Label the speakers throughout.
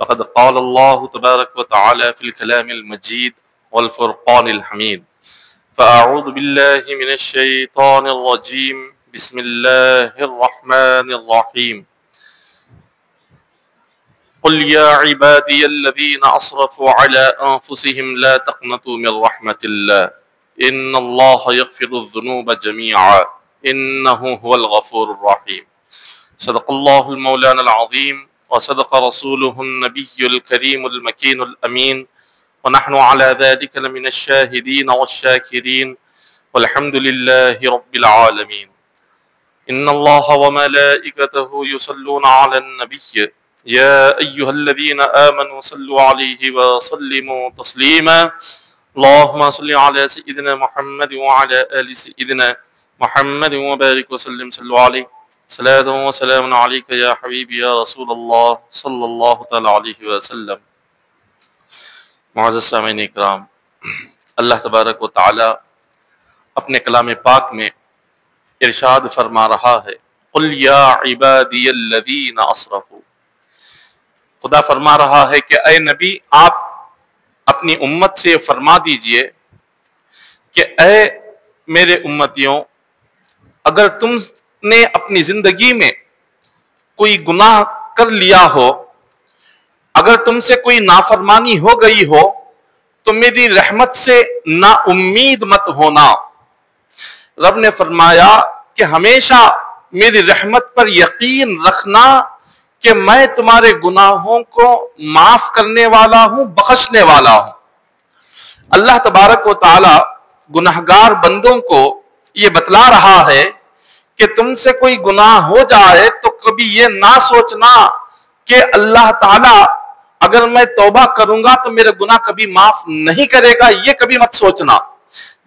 Speaker 1: فقد قال الله تبارك وتعالى في الكلام المجيد والفرقان الحميد. فأعوذ بالله من الشيطان الرجيم. بسم الله الرحمن الرحيم. قل يا عبادي الذين أسرفوا على أنفسهم لا تقنطوا من رحمة الله إن الله يغفر الذنوب جميعا إنه هو الغفور الرحيم. صدق الله المولانا العظيم وصدق رسوله النبي الكريم المكين الأمين ونحن على ذلك لمن الشاهدين والشاكرين والحمد لله رب العالمين. إن الله وملائكته يصلون على النبي يا أيها الذين آمنوا صلوا عليه وسلموا تسليما. اللهم صل على سيدنا محمد وعلى آل سيدنا محمد وبارك وسلم. صلوا عليه صلاة وسلام عليك يا حبيبي يا رسول اللہ صلی اللہ تعالی علیہ وسلم. معزز سامعین اکرام، اللہ تبارک و تعالی اپنے کلام پاک میں ارشاد فرما رہا ہے، قل یا عبادی الذین اسرفوا. خدا فرما رہا ہے کہ اے نبی آپ اپنی امت سے فرما دیجئے کہ اے میرے امتیوں، اگر تم نے اپنی زندگی میں کوئی گناہ کر لیا ہو، اگر تم سے کوئی نافرمانی ہو گئی ہو تو میری رحمت سے نا امید مت ہونا. رب نے فرمایا کہ ہمیشہ میری رحمت پر یقین رکھنا کہ میں تمہارے گناہوں کو معاف کرنے والا ہوں، بخشنے والا ہوں. اللہ تبارک و تعالی گناہگار بندوں کو یہ بتلا رہا ہے کہ تم سے کوئی گناہ ہو جائے تو کبھی یہ نہ سوچنا کہ اللہ تعالیٰ اگر میں توبہ کروں گا تو میرے گناہ کبھی معاف نہیں کرے گا، یہ کبھی مت سوچنا.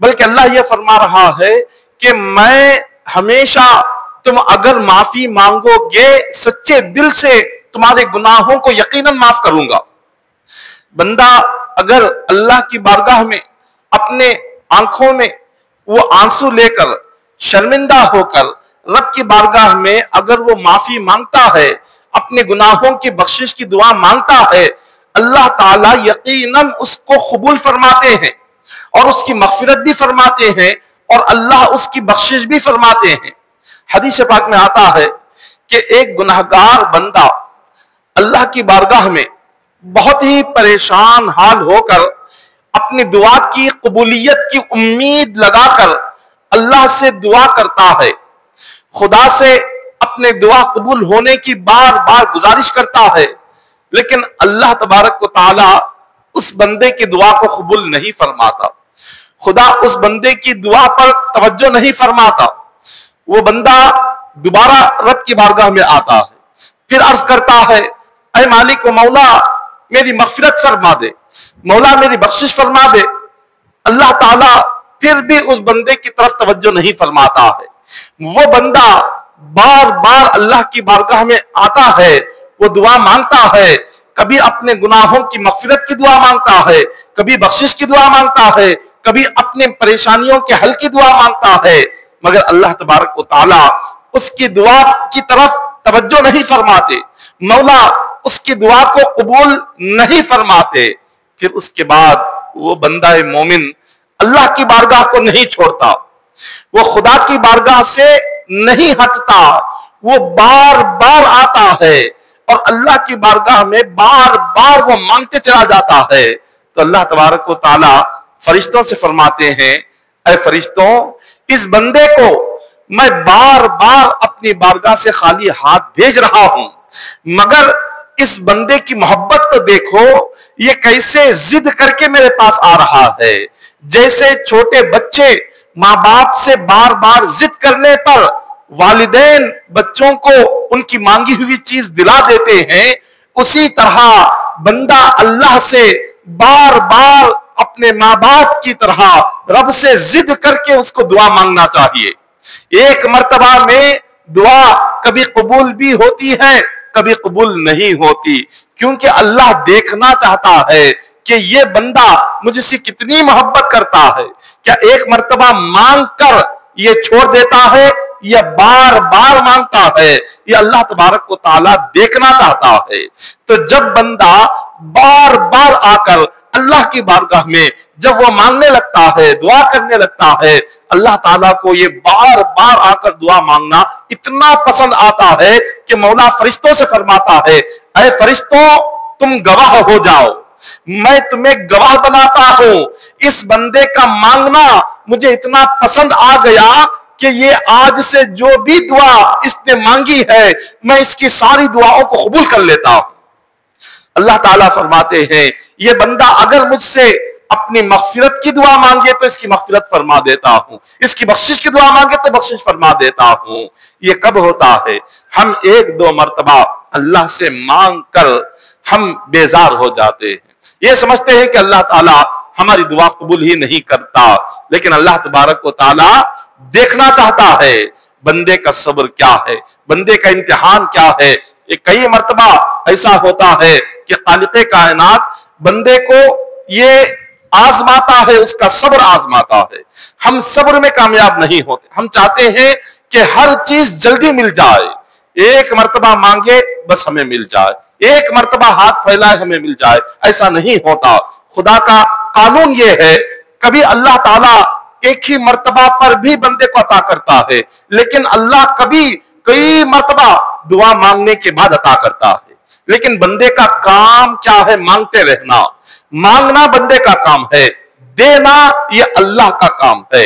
Speaker 1: بلکہ اللہ یہ فرما رہا ہے کہ میں ہمیشہ تم اگر معافی مانگو گے سچے دل سے تمہارے گناہوں کو یقیناً معاف کروں گا. بندہ اگر اللہ کی بارگاہ میں اپنے آنکھوں میں وہ آنسو لے کر شرمندہ ہو کر رب کی بارگاہ میں اگر وہ معافی مانگتا ہے، اپنے گناہوں کی بخشش کی دعا مانگتا ہے، اللہ تعالیٰ یقیناً اس کو قبول فرماتے ہیں اور اس کی مغفرت بھی فرماتے ہیں اور اللہ اس کی بخشش بھی فرماتے ہیں. حدیث پاک میں آتا ہے کہ ایک گناہگار بندہ اللہ کی بارگاہ میں بہت ہی پریشان حال ہو کر اپنی دعا کی قبولیت کی امید لگا کر اللہ سے دعا کرتا ہے، خدا سے اپنے دعا قبول ہونے کی بار بار گزارش کرتا ہے، لیکن اللہ تبارک و تعالی اس بندے کی دعا کو قبول نہیں فرماتا. خدا اس بندے کی دعا پر توجہ نہیں فرماتا. وہ بندہ دوبارہ رب کی بارگاہ میں آتا ہے، پھر عرض کرتا ہے، اے مالک و مولا میری مغفرت فرما دے، مولا میری بخشش فرما دے. اللہ تعالیٰ پھر بھی اس بندے کی طرف توجہ نہیں فرماتا ہے. وہ بندہ بار بار اللہ کی بارگاہ میں آتا ہے، وہ دعا مانگتا ہے، کبھی اپنے گناہوں کی مغفرت کی دعا مانگتا ہے، کبھی بخشش کی دعا مانگتا ہے، کبھی اپنے پریشانیوں کے حل کی دعا مانگتا ہے، مگر اللہ تبارک و تعالی اس کی دعا کی طرف توجہ نہیں فرماتے، مولا اس کی دعا کو قبول نہیں فرماتے. پھر اس کے بعد وہ بندہ مومن اللہ کی بارگاہ کو نہیں چھوڑتا، وہ خدا کی بارگاہ سے نہیں ہٹتا، وہ بار بار آتا ہے اور اللہ کی بارگاہ میں بار بار وہ مانگتے چلا جاتا ہے. تو اللہ تبارک و تعالی فرشتوں سے فرماتے ہیں، اے فرشتوں اس بندے کو میں بار بار اپنی بارگاہ سے خالی ہاتھ بھیج رہا ہوں، مگر اس بندے کی محبت تو دیکھو، یہ کیسے ضد کر کے میرے پاس آ رہا ہے. جیسے چھوٹے بچے ماں باپ سے بار بار ضد کرنے پر والدین بچوں کو ان کی مانگی ہوئی چیز دلا دیتے ہیں، اسی طرح بندہ اللہ سے بار بار اپنے ماں باپ کی طرح رب سے ضد کر کے اس کو دعا مانگنا چاہیے. ایک مرتبہ میں دعا کبھی قبول بھی ہوتی ہے، کبھی قبول نہیں ہوتی، کیونکہ اللہ دیکھنا چاہتا ہے کہ یہ بندہ مجھ سے کتنی محبت کرتا ہے. کیا ایک مرتبہ مانگ کر یہ چھوڑ دیتا ہے یا بار بار مانگتا ہے، یہ اللہ تبارک و تعالیٰ دیکھنا چاہتا ہے۔ تو جب بندہ بار بار آ کر اللہ کی بارگاہ میں جب وہ مانگنے لگتا ہے، دعا کرنے لگتا ہے، اللہ تعالیٰ کو یہ بار بار آ کر دعا مانگنا اتنا پسند آتا ہے کہ مولا فرشتوں سے فرماتا ہے، اے فرشتوں تم گواہ ہو جاؤ، میں تمہیں گواہ بناتا ہوں، اس بندے کا مانگنا مجھے اتنا پسند آ گیا کہ یہ آج سے جو بھی دعا اس نے مانگی ہے میں اس کی ساری دعاؤں کو قبول کر لیتا ہوں۔ اللہ تعالیٰ فرماتے ہیں یہ بندہ اگر مجھ سے اپنی مغفرت کی دعا مانگے تو اس کی مغفرت فرما دیتا ہوں، اس کی بخشش کی دعا مانگے تو بخشش فرما دیتا ہوں۔ یہ کب ہوتا ہے؟ ہم ایک دو مرتبہ اللہ سے مانگ کر ہم بیزار ہو جاتے ہیں، یہ سمجھتے ہیں کہ اللہ تعالیٰ ہماری دعا قبول ہی نہیں کرتا، لیکن اللہ تبارک و تعالیٰ دیکھنا چاہتا ہے بندے کا صبر کیا ہے، بندے کا امتحان کیا ہے۔ کئی مرتبہ ایسا ہوتا ہے کہ خالق کائنات بندے کو یہ آزماتا ہے، اس کا صبر آزماتا ہے۔ ہم صبر میں کامیاب نہیں ہوتے، ہم چاہتے ہیں کہ ہر چیز جلدی مل جائے، ایک مرتبہ مانگے بس ہمیں مل جائے، ایک مرتبہ ہاتھ پھیلائے ہمیں مل جائے، ایسا نہیں ہوتا۔ خدا کا قانون یہ ہے کبھی اللہ تعالیٰ ایک ہی مرتبہ پر بھی بندے کو عطا کرتا ہے، لیکن اللہ کبھی کئی مرتبہ دعا مانگنے کے بعد عطا کرتا ہے۔ لیکن بندے کا کام کیا ہے؟ مانگتے رہنا، مانگنا بندے کا کام ہے، دینا یہ اللہ کا کام ہے۔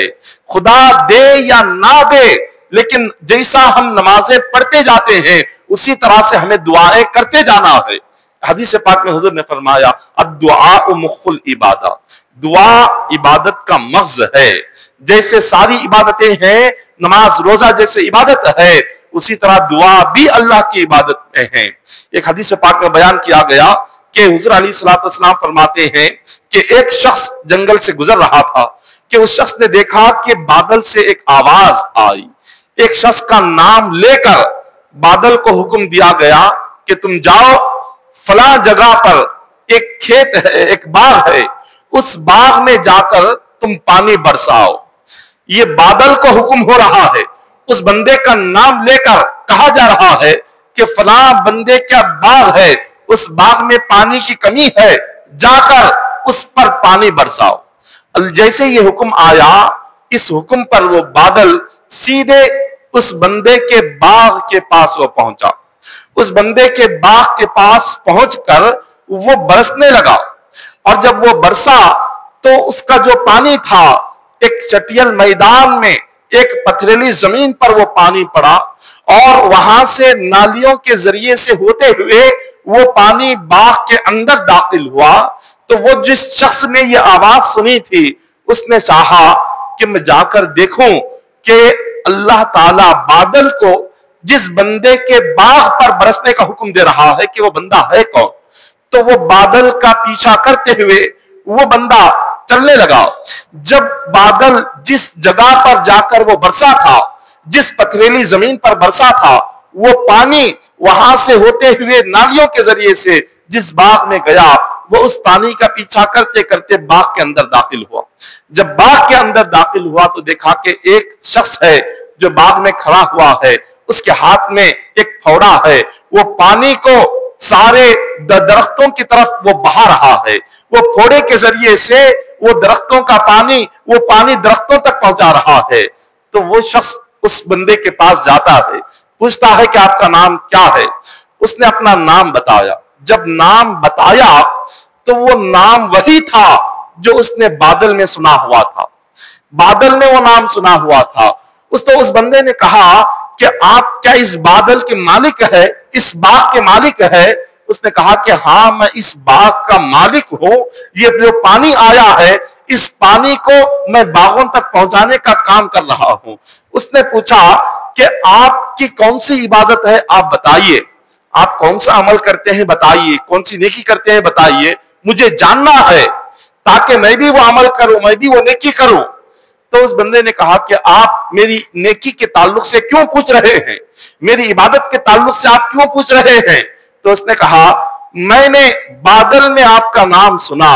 Speaker 1: خدا دے یا نہ دے، لیکن جیسا ہم نمازیں پڑھتے جاتے ہیں اسی طرح سے ہمیں دعائیں کرتے جانا ہے۔ حدیث پاک میں حضور نے فرمایا الدعاء مخ العبادہ، دعا عبادت کا مغز ہے۔ جیسے ساری عبادتیں ہیں، نماز روزہ جیسے عبادت ہے، اسی طرح دعا بھی اللہ کی عبادت میں ہے۔ ایک حدیث پاک میں بیان کیا گیا کہ حضور علیہ السلام فرماتے ہیں کہ ایک شخص جنگل سے گزر رہا تھا کہ اس شخص نے دیکھا کہ بادل سے ایک آواز آئی، ایک شخص کا نام لے کر بادل کو حکم دیا گیا کہ تم جاؤ فلاں جگہ پر ایک کھیت ہے، ایک باغ ہے، اس باغ میں جا کر تم پانی برساؤ۔ یہ بادل کو حکم ہو رہا ہے، اس بندے کا نام لے کر کہا جا رہا ہے کہ فلاں بندے کا باغ ہے، اس باغ میں پانی کی کمی ہے، جا کر اس پر پانی برساؤ۔ جیسے یہ حکم آیا، اس حکم پر وہ بادل سیدھے اس بندے کے باغ کے پاس وہ پہنچا، اس بندے کے باغ کے پاس پہنچ کر وہ برسنے لگا، اور جب وہ برسا تو اس کا جو پانی تھا ایک چٹیل میدان میں ایک پتھریلی زمین پر وہ پانی پڑا، اور وہاں سے نالیوں کے ذریعے سے ہوتے ہوئے وہ پانی باغ کے اندر داخل ہوا۔ تو وہ جس شخص نے یہ آواز سنی تھی اس نے چاہا کہ میں جا کر دیکھوں کہ اللہ تعالیٰ بادل کو جس بندے کے باغ پر برسنے کا حکم دے رہا ہے کہ وہ بندہ ہے کون۔ تو وہ بادل کا پیچھا کرتے ہوئے وہ بندہ چلنے لگا۔ جب بادل جس جگہ پر جا کر وہ برسا تھا، جس پتھریلی زمین پر برسا تھا، وہ پانی وہاں سے ہوتے ہوئے نالیوں کے ذریعے سے جس باغ میں گیا، وہ اس پانی کا پیچھا کرتے کرتے باغ کے اندر داخل ہوا۔ جب باغ کے اندر داخل ہوا تو دیکھا کہ ایک شخص ہے جو باغ میں کھڑا ہوا ہے، اس کے ہاتھ میں ایک پھوڑا ہے، وہ پانی کو سارے درختوں کی طرف وہ بہا رہا ہے، وہ پھوڑے کے ذریعے سے وہ درختوں کا پانی، وہ پانی درختوں تک پہنچا رہا ہے۔ تو وہ شخص اس بندے کے پاس جاتا ہے، پوچھتا ہے کہ آپ کا نام کیا ہے؟ اس نے اپنا نام بتایا۔ جب نام بتایا تو وہ نام وہی تھا جو اس نے بادل میں سنا ہوا تھا، بادل میں وہ نام سنا ہوا تھا۔ اس بندے نے کہا کہ آپ کیا اس بادل کے مالک ہے، اس باغ کے مالک ہے؟ اس نے کہا کہ ہاں میں اس باغ کا مالک ہوں، یہ جو پانی آیا ہے اس پانی کو میں باغوں تک پہنچانے کا کام کر رہا ہوں۔ اس نے پوچھا کہ آپ کی کون سی عبادت ہے، آپ بتائیے، آپ کون سا عمل کرتے ہیں بتائیے، کون سی نیکی کرتے ہیں بتائیے، مجھے جاننا ہے تاکہ میں بھی وہ عمل کروں، میں بھی وہ نیکی کروں۔ تو اس بندے نے کہا کہ آپ میری نیکی کے تعلق سے کیوں پوچھ رہے ہیں، میری عبادت کے تعلق سے آپ کیوں پوچھ رہے ہیں؟ تو اس نے کہا میں نے بادل میں آپ کا نام سنا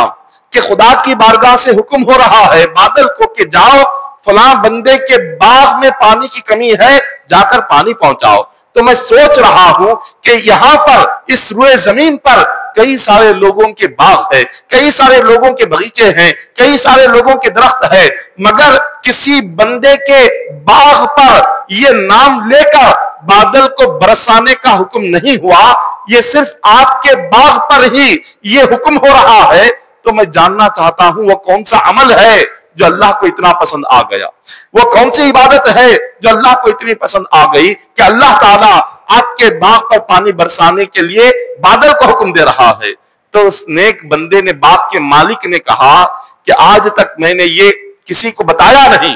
Speaker 1: کہ خدا کی بارگاہ سے حکم ہو رہا ہے بادل کو کہ جاؤ فلاں بندے کے باغ میں پانی کی کمی ہے، جا کر پانی پہنچاؤ۔ تو میں سوچ رہا ہوں کہ یہاں پر اس روئے زمین پر کئی سارے لوگوں کے باغ ہے، کئی سارے لوگوں کے باغیچے ہیں، کئی سارے لوگوں کے درخت ہے، مگر کسی بندے کے باغ پر یہ نام لے کر بادل کو برسانے کا حکم نہیں ہوا، یہ صرف آپ کے باغ پر ہی یہ حکم ہو رہا ہے۔ تو میں جاننا چاہتا ہوں وہ کون سا عمل ہے جو اللہ کو اتنا پسند آ گیا، وہ کون سی عبادت ہے جو اللہ کو اتنی پسند آ گئی کہ اللہ تعالیٰ آپ کے باغ پر پانی برسانے کے لیے بادل کو حکم دے رہا ہے۔ تو اس نیک بندے نے، باغ کے مالک نے کہا کہ آج تک میں نے یہ کسی کو بتایا نہیں،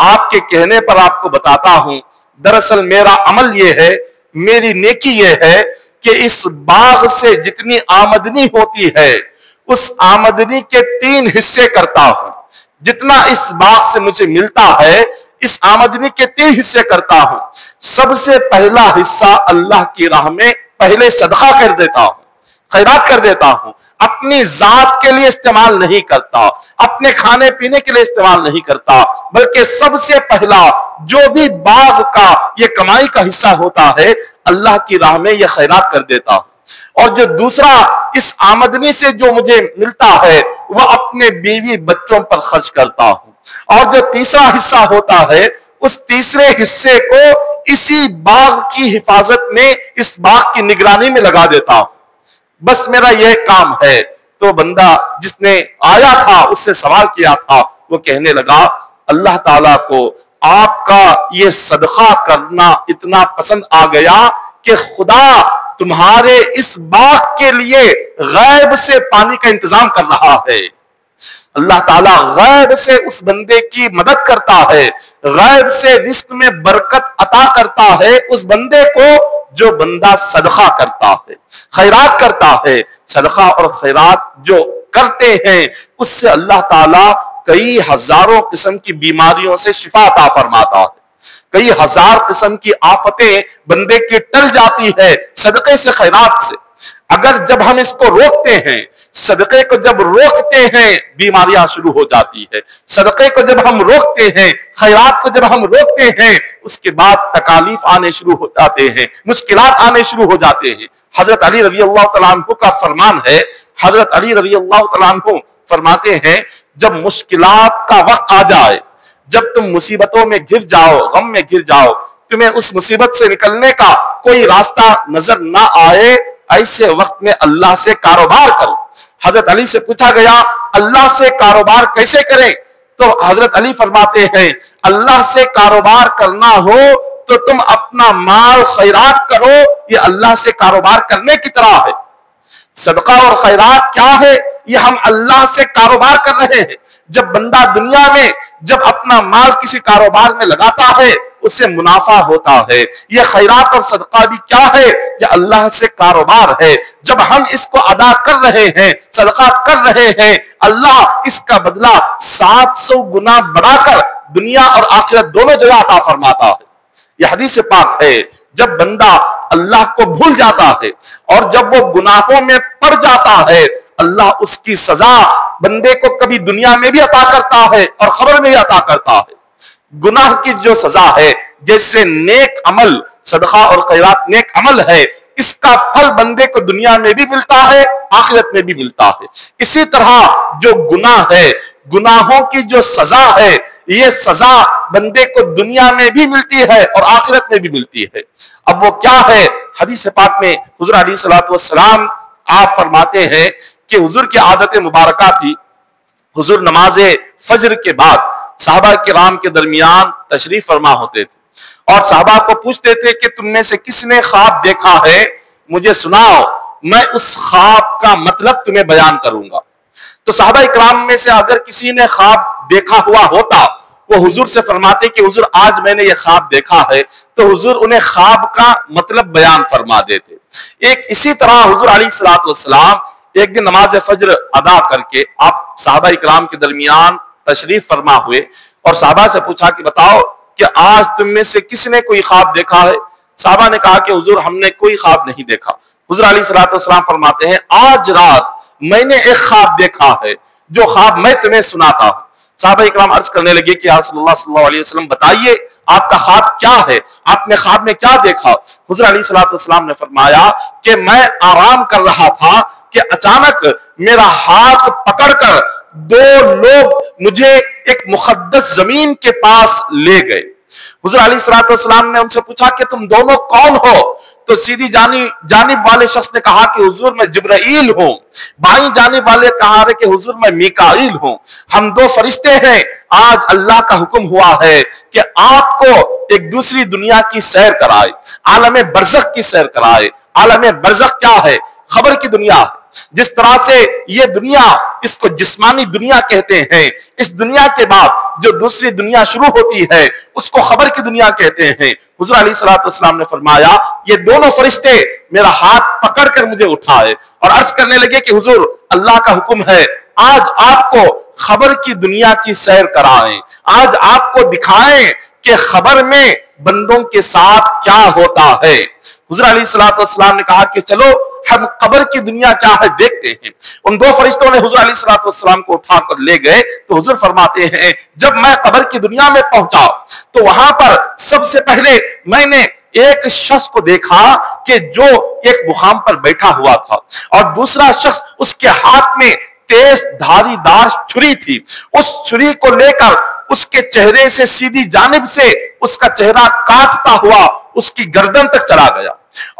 Speaker 1: آپ کے کہنے پر آپ کو بتاتا ہوں۔ دراصل میرا عمل یہ ہے، میری نیکی یہ ہے کہ اس باغ سے جتنی آمدنی ہوتی ہے اس آمدنی کے 3 حصے کرتا ہوں۔ جتنا اس باغ سے مجھے ملتا ہے اس آمدنی کے 3 حصے کرتا ہوں۔ سب سے پہلا حصہ اللہ کی راہ میں پہلے صدقہ کر دیتا ہوں، خیرات کر دیتا ہوں، اپنی ذات کے لیے استعمال نہیں کرتا، اپنے کھانے پینے کے لیے استعمال نہیں کرتا، بلکہ سب سے پہلا جو بھی باغ کا یہ کمائی کا حصہ ہوتا ہے اللہ کی راہ میں یہ خیرات کر دیتا ہوں۔ اور جو دوسرا اس آمدنی سے جو مجھے ملتا ہے وہ اپنے بیوی بچوں پر خرچ کرتا ہوں، اور جو تیسرا حصہ ہوتا ہے اس تیسرے حصے کو اسی باغ کی حفاظت میں، اس باغ کی نگرانی میں لگا دیتا ہوں۔ بس میرا یہ کام ہے۔ تو بندہ جس نے آیا تھا اس سے سوال کیا تھا، وہ کہنے لگا اللہ تعالیٰ کو آپ کا یہ صدقہ کرنا اتنا پسند آ گیا کہ خدا تمہارے اس باغ کے لیے غیب سے پانی کا انتظام کر رہا ہے۔ اللہ تعالیٰ غیب سے اس بندے کی مدد کرتا ہے، غیب سے رزق میں برکت عطا کرتا ہے اس بندے کو جو بندہ صدقہ کرتا ہے، خیرات کرتا ہے۔ صدقہ اور خیرات جو کرتے ہیں اس سے اللہ تعالیٰ کئی ہزاروں قسم کی بیماریوں سے شفا عطا فرماتا ہے، کئی ہزار قسم کی آفتیں بندے کی ٹل جاتی ہے صدقے سے، خیرات سے۔ اگر جب ہم اس کو روکتے ہیں، صدقے کو جب روکتے ہیں بیماریاں شروع ہو جاتی ہے، صدقے کو جب ہم روکتے ہیں، خیرات کو جب ہم روکتے ہیں، اس کے بعد تکالیف آنے شروع ہو جاتے ہیں، مشکلات آنے شروع ہو جاتے ہیں۔ حضرت علی رضی اللہ تعالیٰ عنہ کا فرمان ہے، حضرت علی رضی اللہ تعالیٰ عنہ فرماتے ہیں جب مشکلات کا وقت آ جائے، جب تم مصیبتوں میں گر جاؤ، غم میں گر جاؤ، تمہیں اس مصیبت سے نکلنے کا کوئی راستہ نظر نہ آئے، ایسے وقت میں اللہ سے کاروبار کرو۔ حضرت علی سے پوچھا گیا اللہ سے کاروبار کیسے کریں؟ تو حضرت علی فرماتے ہیں اللہ سے کاروبار کرنا ہو تو تم اپنا مال خیرات کرو، یہ اللہ سے کاروبار کرنے کی طرح ہے۔ صدقہ اور خیرات کیا ہے؟ یہ ہم اللہ سے کاروبار کر رہے ہیں۔ جب بندہ دنیا میں جب اپنا مال کسی کاروبار میں لگاتا ہے اس سے منافع ہوتا ہے۔ یہ خیرات اور صدقہ بھی کیا ہے؟ یہ اللہ سے کاروبار ہے۔ جب ہم اس کو ادا کر رہے ہیں، صدقہ کر رہے ہیں، اللہ اس کا بدلہ 700 گنا بڑھا کر دنیا اور آخرت دونوں جگہ عطا فرماتا ہے۔ یہ حدیث پاک ہے۔ جب بندہ اللہ کو بھول جاتا ہے اور جب وہ گناہوں میں پڑ جاتا ہے، اللہ اس کی سزا بندے کو کبھی دنیا میں بھی عطا کرتا ہے اور قبر میں بھی عطا کرتا ہے۔ گناہ کی جو سزا ہے، جیسے نیک عمل، صدقہ اور خیرات نیک عمل ہے، اس کا پھل بندے کو دنیا میں بھی ملتا ہے، آخرت میں بھی ملتا ہے۔ اسی طرح جو گناہ ہے، گناہوں کی جو سزا ہے، یہ سزا بندے کو دنیا میں بھی ملتی ہے اور آخرت میں بھی ملتی ہے۔ اب وہ کیا ہے؟ حدیث پاک میں حضور علیہ الصلوۃ والسلام آپ فرماتے ہیں کہ حضور کی عادت مبارکہ تھی، حضور نماز فجر کے بعد صحابہ کرام کے درمیان تشریف فرما ہوتے تھے اور صحابہ کو پوچھتے تھے کہ تم میں سے کس نے خواب دیکھا ہے، مجھے سناؤ، میں اس خواب کا مطلب تمہیں بیان کروں گا۔ تو صحابہ کرام میں سے اگر کسی نے خواب دیکھا ہوا ہوتا وہ حضور سے فرماتے کہ حضور آج میں نے یہ خواب دیکھا ہے، تو حضور انہیں خواب کا مطلب بیان فرما دیتے۔ ایک اسی طرح حضور علیہ الصلوۃ والسلام ایک دن نماز فجر ادا کر کے آپ صحابہ کرام کے درمیان تشریف فرما ہوئے اور صحابہ سے پوچھا کہ بتاؤ کہ آج تم میں سے کس نے کوئی خواب دیکھا ہے؟ صحابہ نے کہا کہ حضور ہم نے کوئی خواب نہیں دیکھا۔ حضور علیہ الصلوۃ والسلام فرماتے ہیں آج رات میں نے ایک خواب دیکھا ہے، جو خواب میں تمہیں سناتا ہوں۔ صحابہ اکرام عرض کرنے لگے کہ یا رسول اللہ صلی اللہ علیہ وسلم بتائیے آپ کا خواب کیا ہے، آپ نے خواب میں کیا دیکھا؟ حضور علیہ السلام نے فرمایا کہ میں آرام کر رہا تھا کہ اچانک میرا ہاتھ پکڑ کر دو لوگ مجھے ایک مقدس زمین کے پاس لے گئے۔ حضور علیہ السلام نے ان سے پوچھا کہ تم دونوں کون ہو؟ تو سیدھی جانب والے شخص نے کہا کہ حضور میں جبرائیل ہوں، بائیں جانب والے کہا رہے کہ حضور میں میکائیل ہوں، ہم دو فرشتے ہیں، آج اللہ کا حکم ہوا ہے کہ آپ کو ایک دوسری دنیا کی سیر کرائے، عالم برزخ کی سیر کرائے۔ عالم برزخ کیا ہے؟ خبر کی دنیا ہے۔ جس طرح سے یہ دنیا، اس کو جسمانی دنیا کہتے ہیں، اس دنیا کے بعد جو دوسری دنیا شروع ہوتی ہے اس کو خبر کی دنیا کہتے ہیں۔ حضور علیہ السلام نے فرمایا یہ دونوں فرشتے میرا ہاتھ پکڑ کر مجھے اٹھائے اور عرض کرنے لگے کہ حضور اللہ کا حکم ہے آج آپ کو خبر کی دنیا کی سیر کرائیں، آج آپ کو دکھائیں کہ خبر میں بندوں کے ساتھ کیا ہوتا ہے۔ حضور علیہ السلام نے کہا کہ چلو ہم قبر کی دنیا کیا ہے دیکھتے ہیں۔ ان دو فرشتوں نے حضور علیہ السلام کو اٹھا کر لے گئے تو حضور فرماتے ہیں جب میں قبر کی دنیا میں پہنچا تو وہاں پر سب سے پہلے میں نے ایک شخص کو دیکھا کہ جو ایک مقام پر بیٹھا ہوا تھا اور دوسرا شخص اس کے ہاتھ میں تیز دھاری دار چھری تھی، اس چھری کو لے کر اس کے چہرے سے سیدھی جانب سے اس کا چہرہ کاٹتا ہوا اس کی گردن تک چلا گیا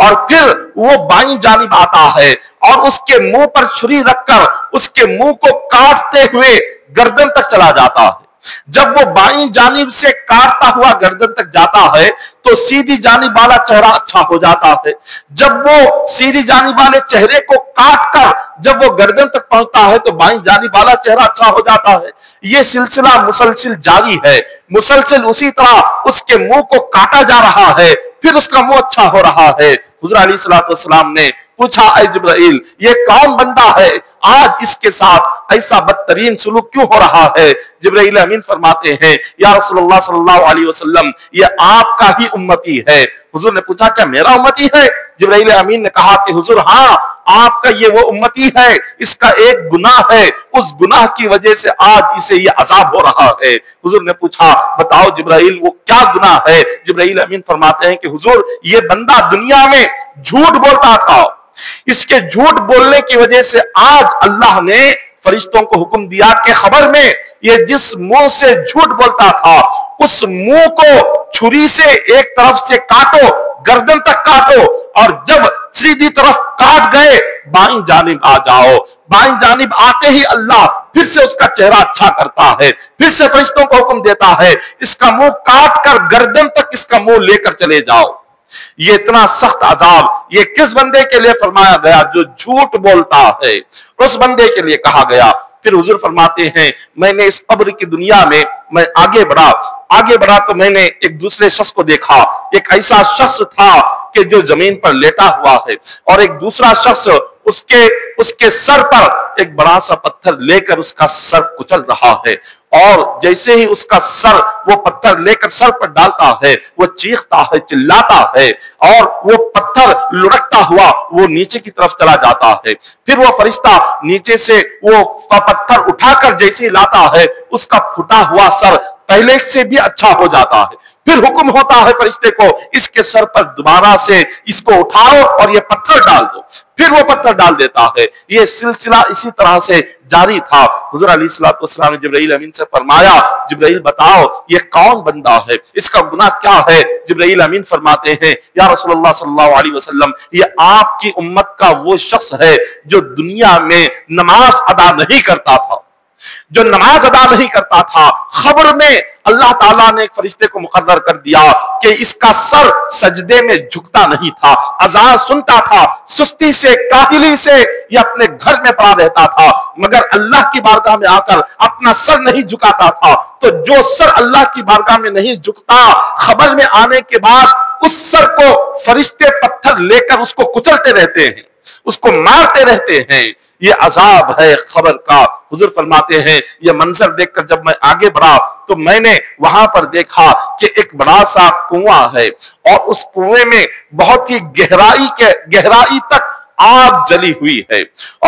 Speaker 1: اور پھر وہ بائیں جانب آتا ہے اور اس کے منہ پر چھری رکھ کر اس کے منہ کو کاٹتے ہوئے گردن تک چلا جاتا ہے۔ جب وہ بائیں جانب سے کاٹتا ہوا گردن تک جاتا ہے تو سیدھی جانب والا چہرہ اچھا ہو جاتا ہے، جب وہ سیدھی جانب والے چہرے کو کاٹ کر جب وہ گردن تک پہنچتا ہے تو بائیں جانب والا چہرہ اچھا ہو جاتا ہے۔ یہ سلسلہ مسلسل جاری ہے، مسلسل اسی طرح اس کے منہ کو کاٹا جا رہا ہے، پھر اس کا منہ اچھا ہو رہا ہے۔ حضور علیہ السلام نے پوچھا اے جبرائیل یہ کون بندہ ہے، آج اس کے ساتھ ایسا بدترین سلوک کیوں ہو رہا ہے؟ جبرائیل امین فرماتے ہیں یا رسول اللہ صلی اللہ علیہ وسلم یہ آپ کا ہی امتی ہے۔ حضور نے پوچھا کیا میرا امتی ہے؟ جبرائیل امین نے کہا کہ حضور ہاں آپ کا یہ وہ امتی ہے، اس کا ایک گناہ ہے، اس گناہ کی وجہ سے آج اسے یہ عذاب ہو رہا ہے۔ حضور نے پوچھا بتاؤ جبرائیل وہ کیا گناہ ہے؟ جبرائیل امین فرماتے ہیں کہ حضور یہ بندہ دنیا میں جھوٹ بولتا تھا، اس کے جھوٹ بولنے کی وجہ سے آج اللہ نے فرشتوں کو حکم دیا کہ خبر میں یہ جس منہ سے جھوٹ بولتا تھا اس منہ کو چھری سے ایک طرف سے کاٹو، گردن تک کاٹو اور جب سیدھی طرف کاٹ گئے بائیں جانب آ جاؤ۔ بائیں جانب آتے ہی اللہ پھر سے اس کا چہرہ اچھا کرتا ہے، پھر سے فرشتوں کو حکم دیتا ہے اس کا منہ کاٹ کر گردن تک اس کا منہ لے کر چلے جاؤ۔ یہ اتنا سخت عذاب یہ کس بندے کے لیے فرمایا گیا؟ جو جھوٹ بولتا ہے، اس بندے کے لیے کہا گیا۔ پھر حضور فرماتے ہیں میں نے اس قبر کی دنیا میں آگے بڑھا تو میں نے ایک دوسرے شخص کو دیکھا، ایک ایسا شخص تھا کہ جو زمین پر لیٹا ہوا ہے اور ایک دوسرا شخص اس کے سر پر ایک بڑا سا پتھر لے کر اس کا سر کچل رہا ہے اور جیسے ہی اس کا سر وہ پتھر لے کر سر پر ڈالتا ہے وہ چیختا ہے، چلاتا ہے اور وہ پتھر لڑکتا ہوا وہ نیچے کی طرف چلا جاتا ہے۔ پھر وہ فرشتہ نیچے سے وہ پتھر اٹھا کر جیسے ہی لاتا ہے اس کا پھٹا ہوا سر پہلے سے بھی اچھا ہو جاتا ہے۔ پھر حکم ہوتا ہے فرشتے کو اس کے سر پر دوبارہ سے اس کو اٹھاؤ اور یہ پتھر ڈال دو، پھر وہ پتھر ڈال دیتا ہے۔ یہ سلسلہ اسی طرح سے جاری تھا۔ حضور علیہ السلام نے جبرائیل امین سے فرمایا جبرائیل بتاؤ یہ کون بندہ ہے، اس کا گناہ کیا ہے؟ جبرائیل امین فرماتے ہیں یا رسول اللہ صلی اللہ علیہ وسلم یہ آپ کی امت کا وہ شخص ہے جو دنیا میں نماز ادا نہیں کرتا تھا، جو نماز ادا نہیں کرتا تھا۔ خبر میں اللہ تعالیٰ نے ایک فرشتے کو مقرر کر دیا کہ اس کا سر سجدے میں جھکتا نہیں تھا، اذان سنتا تھا، سستی سے کاہلی سے یہ اپنے گھر میں پڑا رہتا تھا مگر اللہ کی بارگاہ میں آ کر اپنا سر نہیں جھکاتا تھا۔ تو جو سر اللہ کی بارگاہ میں نہیں جھکتا خبر میں آنے کے بعد اس سر کو فرشتے پتھر لے کر اس کو کچلتے رہتے ہیں، اس کو مارتے رہتے ہیں۔ یہ عذاب ہے خبر کا۔ حضور فرماتے ہیں یہ منظر دیکھ کر جب میں آگے بڑھا تو میں نے وہاں پر دیکھا کہ ایک بڑا سا کنواں ہے اور اس کنویں میں بہت ہی گہرائی تک آگ جلی ہوئی ہے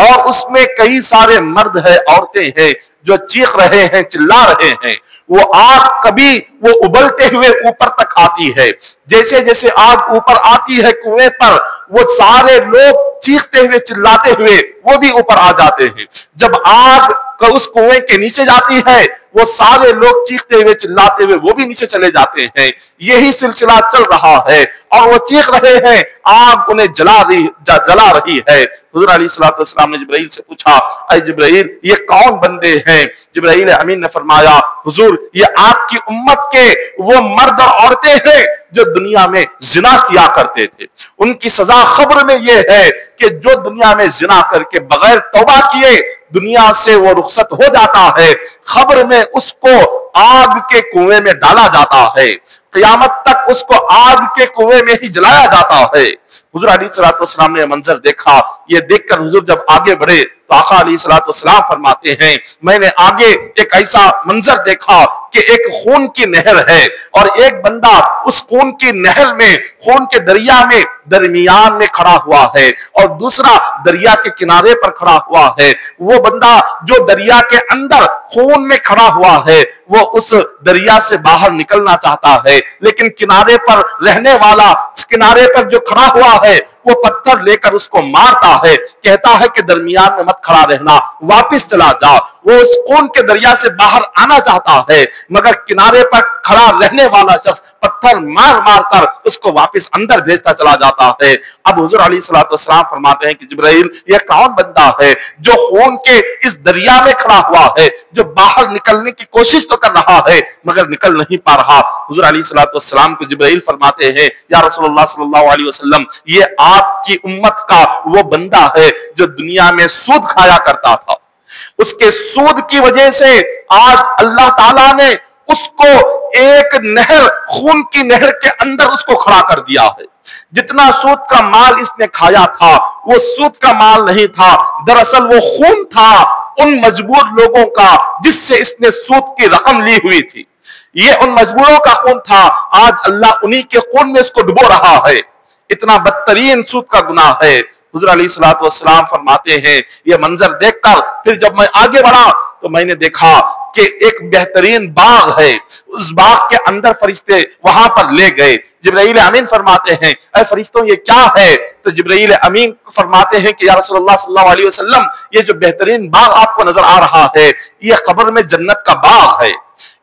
Speaker 1: اور اس میں کئی سارے مرد ہیں، عورتیں ہیں جو چیخ رہے ہیں چلا رہے ہیں، وہ آگ کبھی وہ ابلتے ہوئے اوپر تک آتی ہے، جیسے جیسے آگ اوپر آتی ہے کنویں پر وہ سارے لوگ چیختے ہوئے چلاتے ہوئے وہ بھی اوپر آ جاتے ہیں، جب آگ اس کنویں کے نیچے جاتی ہے وہ سارے لوگ چیختے ہوئے چلاتے ہوئے وہ بھی نیچے چلے جاتے ہیں، یہی سلسلہ چل رہا ہے اور وہ چیخ رہے ہیں، آگ انہیں جلا رہی ہے۔ حضور علیہ السلام نے جبرائیل سے پوچھا، اے جبرائیل یہ کون بندے ہیں؟ جبرائیل امین نے فرمایا، حضور یہ آپ کی امت کے وہ مرد اور عورتیں ہیں جو دنیا میں زنا کیا کرتے تھے، ان کی سزا خبر میں یہ ہے کہ جو دنیا میں زنا کر کے بغیر توبہ کیے دنیا سے وہ رخصت ہو جاتا ہے، خبر میں اس کو آگ کے کنویں میں ڈالا جاتا ہے، قیامت تک اس کو آگ کے کنویں میں ہی جلایا جاتا ہے۔ حضور علیہ السلام نے یہ منظر دیکھا، یہ دیکھ کر حضور جب آگے بڑھے تو آقا علیہ السلام فرماتے ہیں، میں نے آگے ایک ایسا منظر دیکھا کہ ایک خون کی نہر ہے اور ایک بندہ اس خون کی نہر میں، خون کے دریا میں درمیان میں کھڑا ہوا ہے اور دوسرا دریا کے کنارے پر کھڑا ہوا ہے۔ وہ بندہ جو دریا کے اندر خون میں کھڑا ہوا ہے وہ اس دریا سے باہر نکلنا چاہتا ہے، لیکن کنارے پر رہنے والا، کنارے پر جو کھڑا ہوا ہے وہ پتھر لے کر اس کو مارتا ہے، کہتا ہے کہ درمیان میں مت کھڑا رہنا، واپس چلا جا۔ وہ اس خون کے دریا سے باہر آنا چاہتا ہے مگر کنارے پر کھڑا رہنے والا شخص پتھر مار مار کر اس کو واپس اندر بھیجتا چلا جاتا ہے۔ اب حضور علیہ السلام فرماتے ہیں کہ جبرائیل یہ کون بندہ ہے جو خون کے اس دریا میں کھڑا ہوا ہے، جو باہر نکلنے کی کوشش تو کر رہا ہے مگر نکل نہیں پا رہا؟ حضور علیہ السلام کو جبرائیل فرماتے ہیں، یا رسول اللہ صلی اللہ علیہ وسلم یہ آپ کی امت کا وہ بندہ ہے جو دنیا میں سود کھایا کرتا تھا، اس کے سود کی وجہ سے آج اللہ تعالیٰ نے اس کو ایک نہر، خون کی نہر کے اندر اس کو کھڑا کر دیا ہے۔ جتنا سود کا مال اس نے کھایا تھا وہ سود کا مال نہیں تھا، دراصل وہ خون تھا ان مجبور لوگوں کا جس سے اس نے سود کی رقم لی ہوئی تھی، یہ ان مجبوروں کا خون تھا، آج اللہ انہی کے خون میں اس کو ڈبو رہا ہے۔ اتنا بدترین سود کا گناہ ہے۔ حضور علیہ السلام فرماتے ہیں، یہ منظر دیکھ کر پھر جب میں آگے بڑھا تو میں نے دیکھا کہ ایک بہترین باغ ہے، اس باغ کے اندر فرشتے وہاں پر لے گئے۔ جبرائیل امین فرماتے ہیں، اے فرشتوں یہ کیا ہے؟ تو جبرائیل امین فرماتے ہیں کہ یا رسول اللہ صلی اللہ علیہ وسلم یہ جو بہترین باغ آپ کو نظر آ رہا ہے یہ قبر میں جنت کا باغ ہے،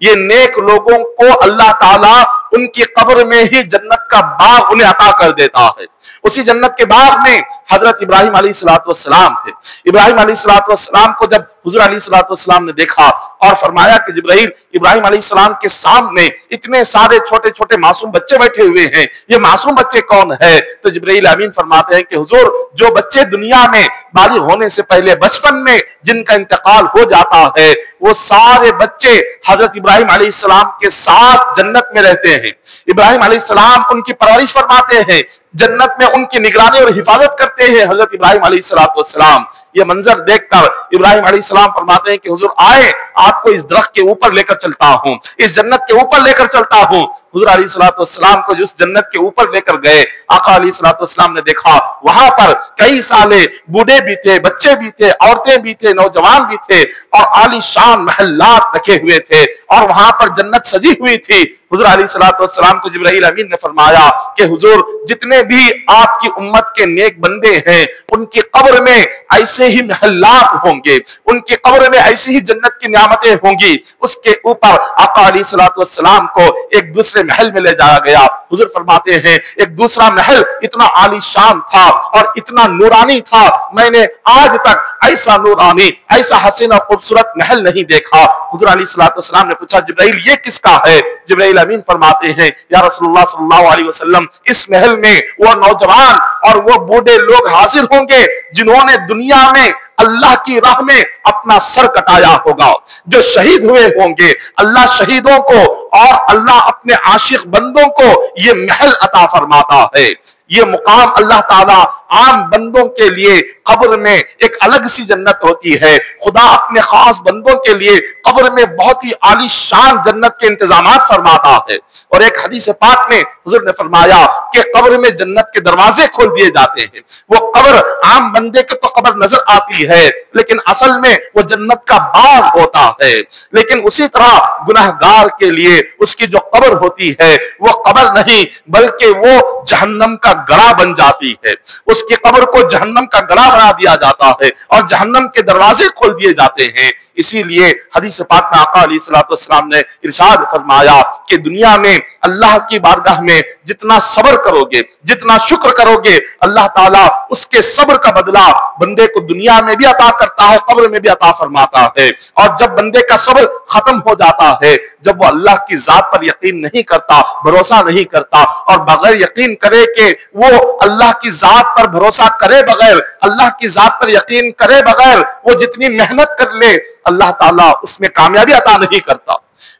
Speaker 1: یہ نیک لوگوں کو اللہ تعالیٰ ان کی قبر میں ہی جنت کا باغ انہیں عطا کر دیتا ہے۔ اسی جنت کے باغ میں حضرت ابراہیم علیہ السلام تھے۔ ابراہیم علیہ السلام کو جب حضور علیہ السلام نے دیکھا اور فرمایا کہ جبرائیل ابراہیم علیہ السلام کے سامنے اتنے سارے چھوٹے چھوٹے معصوم بچے بیٹھے ہوئے ہیں، یہ معصوم بچے کون ہیں؟ تو جبرائیل امین فرماتے ہیں کہ حضور جو بچے دنیا میں بالغ ہونے سے پہلے بچپن میں جن کا انتقال ہو جاتا ہے وہ سارے بچے حضرت ابراہیم علیہ السلام کے ساتھ جنت میں رہتے ہیں، ابراہیم علیہ السلام ان کی پرورش فرماتے ہیں، جنت میں ان کی نگرانی اور حفاظت کرتے ہیں حضرت ابراہیم علیہ السلام۔ یہ منظر دیکھ کر ابراہیم علیہ السلام فرماتے ہیں کہ حضور آئے آپ کو اس درخت کے اوپر لے کر چلتا ہوں، اس جنت کے اوپر لے کر چلتا ہوں۔ حضور علیہ السلام کو جس جنت کے اوپر لے کر گئے، آقا علیہ السلام نے دیکھا وہاں پر کئی سالے بوڑھے بھی تھے، بچے بھی تھے، عورتیں بھی تھے، نوجوان بھی تھے اور عالی شان محلات رکھے ہوئے تھے اور وہاں پر جنت سجی ہوئی تھی۔ حضور علیہ السلام کو جبرائیل امین نے فرمایا کہ حضور جتنے بھی آپ کی امت کے نیک بندے ہیں ان کی قبر میں ایسے ہی محلات ہوں گے، ان کی قبر میں ایسی ہی جنت کی نعمتیں ہوں گی۔ اس کے اوپر آقا علیہ السلام کو ایک دوسرے محل میں لے جایا گیا۔ حضور فرماتے ہیں ایک دوسرا محل اتنا عالی شان تھا اور اتنا نورانی تھا، میں نے آج تک ایسا نورانی، ایسا حسین اور خوبصورت محل نہیں دیکھا۔ حضور علیہ السلام نے پوچھا جبرائیل یہ کس کا ہے؟ جبرائیل امین فرماتے ہیں یا رسول اللہ صلی اللہ علیہ وسلم اس محل میں وہ نوجوان اور وہ بوڑھے لوگ حاضر ہوں گے جنہوں نے دنیا میں اللہ کی راہ میں اپنا سر کٹایا ہوگا، جو شہید ہوئے ہوں گے۔ اللہ شہیدوں کو اور اللہ اپنے عاشق بندوں کو یہ محل عطا فرماتا ہے، یہ مقام اللہ تعالیٰ عام بندوں کے لیے قبر میں ایک الگ سی جنت ہوتی ہے، خدا اپنے خاص بندوں کے لیے قبر میں بہت ہی عالی شان جنت کے انتظامات فرماتا ہے۔ اور ایک حدیث پاک میں حضور نے فرمایا کہ قبر میں جنت کے دروازے کھول دیے جاتے ہیں۔ وہ قبر عام بندے کے تو قبر نظر آتی ہے لیکن اصل میں وہ جنت کا باغ ہوتا ہے، لیکن اسی طرح گناہگار کے لیے اس کی جو قبر ہوتی ہے وہ قبر نہیں بلکہ وہ جہنم کا گڑھا بن جاتی ہے۔ اس کی قبر کو جہنم کا گڑھا بنا دیا جاتا ہے اور جہنم کے دروازے کھول دیے جاتے ہیں۔ اسی لیے حدیث پاک میں آقا علیہ الصلوۃ والسلام نے ارشاد فرمایا کہ دنیا میں اللہ کی بارگاہ میں جتنا صبر کرو گے، جتنا شکر کرو گے، اللہ تعالیٰ اس کے صبر کا بدلہ بندے کو دنیا میں بھی عطا کرتا ہے، قبر میں بھی عطا فرماتا ہے۔ اور جب بندے کا صبر ختم ہو جاتا ہے، جب وہ اللہ کی ذات پر یقین نہیں کرتا، بھروسہ نہیں کرتا اور بغیر یقین کرے کہ وہ اللہ کی ذات پر بھروسہ کرے بغیر، اللہ کی ذات پر یقین کرے بغیر وہ جتنی محنت کر لے، اللہ تعالیٰ اس میں کامیابی عطا نہیں کرتا۔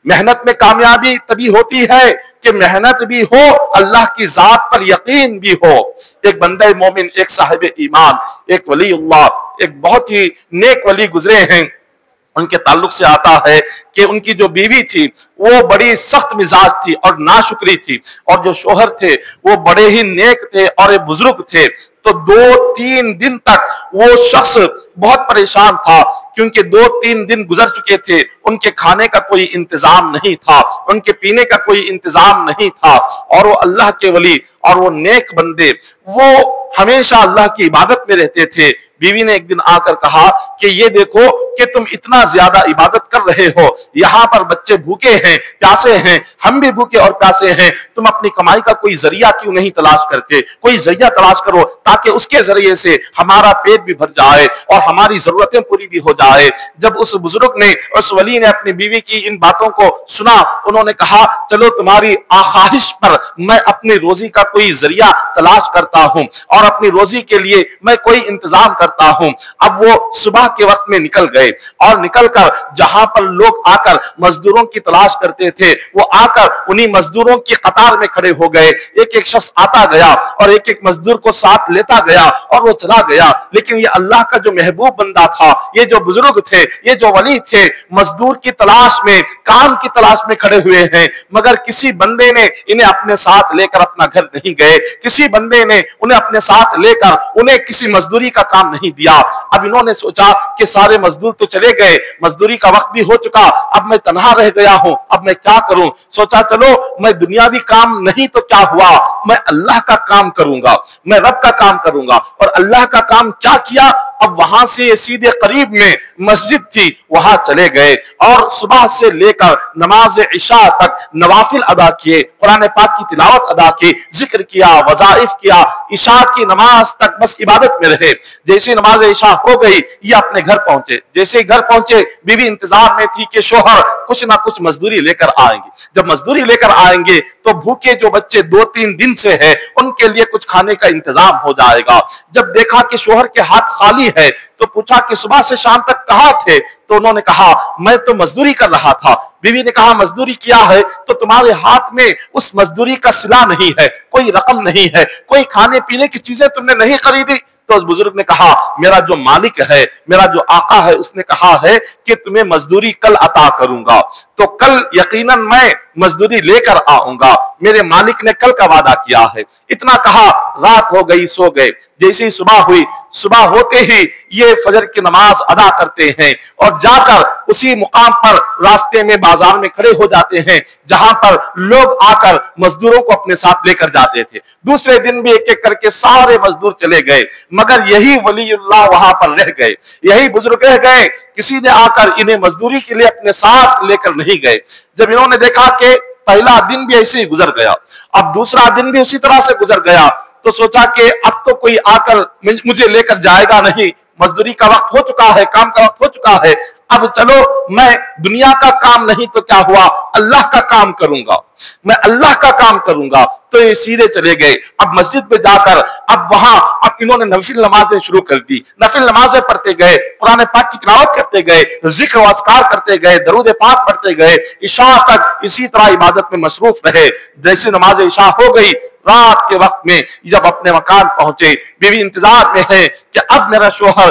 Speaker 1: محنت میں کامیابی تبھی ہوتی ہے کہ محنت بھی ہو، اللہ کی ذات پر یقین بھی ہو۔ ایک بندہ مومن، ایک صاحب ایمان، ایک ولی اللہ، ایک بہت ہی نیک ولی گزرے ہیں، ان کے تعلق سے آتا ہے کہ ان کی جو بیوی تھی وہ بڑی سخت مزاج تھی اور ناشکری تھی، اور جو شوہر تھے وہ بڑے ہی نیک تھے اور ایک بزرگ تھے۔ تو 2-3 دن تک وہ شخص بہت پریشان تھا کیونکہ 2-3 دن گزر چکے تھے، ان کے کھانے کا کوئی انتظام نہیں تھا، ان کے پینے کا کوئی انتظام نہیں تھا، اور وہ اللہ کے ولی اور وہ نیک بندے وہ ہمیشہ اللہ کی عبادت میں رہتے تھے۔ بیوی نے ایک دن آ کر کہا کہ یہ دیکھو کہ تم اتنا زیادہ عبادت کر رہے ہو، یہاں پر بچے بھوکے ہیں، پیاسے ہیں، ہم بھی بھوکے اور پیاسے ہیں، تم اپنی کمائی کا کوئی ذریعہ کیوں نہیں تلاش کرتے؟ کوئی ذریعہ تلاش کرو تاکہ اس کے ذریعے سے ہمارا پیٹ بھی بھر جائے اور ہماری ضرورتیں پوری بھی ہو جائے۔ جب اس بزرگ نے، اس ولی نے اپنی بیوی کی ان باتوں کو سنا، انہوں نے کہا چلو تمہاری خواہش پر میں اپنی روزی کا کوئی ذریعہ تلاش کرتا ہوں اور اپنی روزی کے لیے میں کوئی انتظام کرتا ہوں۔ اب وہ صبح کے وقت میں نکل گئے اور نکل کر جہاں پر لوگ آ کر مزدوروں کی تلاش کرتے تھے، وہ آ کر انہی مزدوروں کی قطار میں کھڑے ہو گئے۔ ایک ایک شخص آتا گیا اور ایک ایک مزدور کو ساتھ لیتا گیا اور وہ چلا گیا، لیکن یہ اللہ کا جو محبوب بندہ تھا، یہ جو بزرگ تھے، یہ جو ولی تھے، مزدور کی تلاش میں، کام کی تلاش میں کھڑے ہوئے ہیں، مگر کسی بندے نے انہیں اپنے ساتھ لے کر اپنا گھر نہیں گئے، کسی بندے نے انہیں اپنے ساتھ لے کر انہیں کسی مزدوری کا کام نہیں دیا۔ اب انہوں نے سوچا کہ سارے مزدور تو چلے گئے، مزدوری کا وقت بھی ہو چکا، اب میں تنہا رہ گیا ہوں، اب میں کیا کروں؟ سوچا چلو میں دنیاوی کام نہیں تو کیا ہوا، میں اللہ کا کام کروں گا، میں رب کا کام کروں گا۔ اور اللہ کا کام کیا کیا؟ اب وہاں سے سیدھے قریب میں مسجد تھی، وہاں چلے گئے اور صبح سے لے کر نماز عشاء تک نوافل ادا کیے، قرآن پاک کی تلاوت ادا کی، ذکر کیا، وظائف کیا، عشاء کی نماز تک بس عبادت میں رہے۔ جیسے نماز عشاء ہو گئی یہ اپنے گھر پہنچے، جیسے گھر پہنچے بیوی انتظار میں تھی کہ شوہر کچھ نہ کچھ مزدوری لے کر آئیں گے۔ جب مزدوری لے کر آئیں گے تو بھوکے جو بچے 2-3 دن سے ہیں ان کے لیے کچھ کھانے کا انتظام ہو جائے گا۔ جب دیکھا کہ شوہر کے ہاتھ خالی ہے تو پوچھا کہ صبح سے شام تک کہاں تھے؟ تو انہوں نے کہا میں تو مزدوری کر رہا تھا۔ بیوی نے کہا مزدوری کیا ہے؟ تو تمہارے ہاتھ میں اس مزدوری کا صلہ نہیں ہے، کوئی رقم نہیں ہے، کوئی کھانے پینے کی چیزیں تم نے نہیں خریدی؟ تو اس بزرگ نے کہا میرا جو مالک ہے، میرا جو آقا ہے، اس نے کہا ہے کہ تمہیں مزدوری کل عطا کروں گا، تو کل یقیناً میں مزدوری لے کر آؤں گا، میرے مالک نے کل کا وعدہ کیا ہے۔ اتنا کہا، رات ہو گئی، سو گئے۔ جیسے ہی صبح ہوئی، صبح ہوتے ہی یہ فجر کی نماز ادا کرتے ہیں اور جا کر اسی مقام پر راستے میں بازار میں کھڑے ہو جاتے ہیں جہاں پر لوگ آ کر مزدوروں کو اپنے ساتھ لے کر جاتے تھے۔ دوسرے دن بھی ایک ایک کر کے سارے مزدور چلے گئے، مگر یہی ولی اللہ وہاں پر رہ گئے، یہی بزرگ رہ گئے، کسی نے آ کر انہیں مزدوری کے لیے اپنے ساتھ لے کر نہیں گئے۔ جب انہوں نے دیکھا کہ پہلا دن بھی ایسے ہی گزر گیا، اب دوسرا دن بھی اسی طرح سے گزر گیا، تو سوچا کہ اب تو کوئی آ کر مجھے لے کر جائے گا نہیں، مزدوری کا وقت ہو چکا ہے، کام کا وقت ہو چکا ہے، اب چلو میں دنیا کا کام نہیں تو کیا ہوا، اللہ کا کام کروں گا، میں اللہ کا کام کروں گا۔ تو یہ سیدھے چلے گئے۔ اب مسجد میں جا کر اب وہاں اب انہوں نے نفل نمازیں شروع کر دی، نفل نمازیں پڑھتے گئے، قرآن پاک کی تلاوت کرتے گئے، ذکر و اذکار کرتے گئے، درود پاک پڑھتے گئے، عشاء تک اسی طرح عبادت میں مصروف رہے۔ جیسے نماز عشاء ہو گئی، رات کے وقت میں جب اپنے مکان پہنچے، بیوی انتظار میں ہے کہ اب میرا شوہر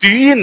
Speaker 1: 3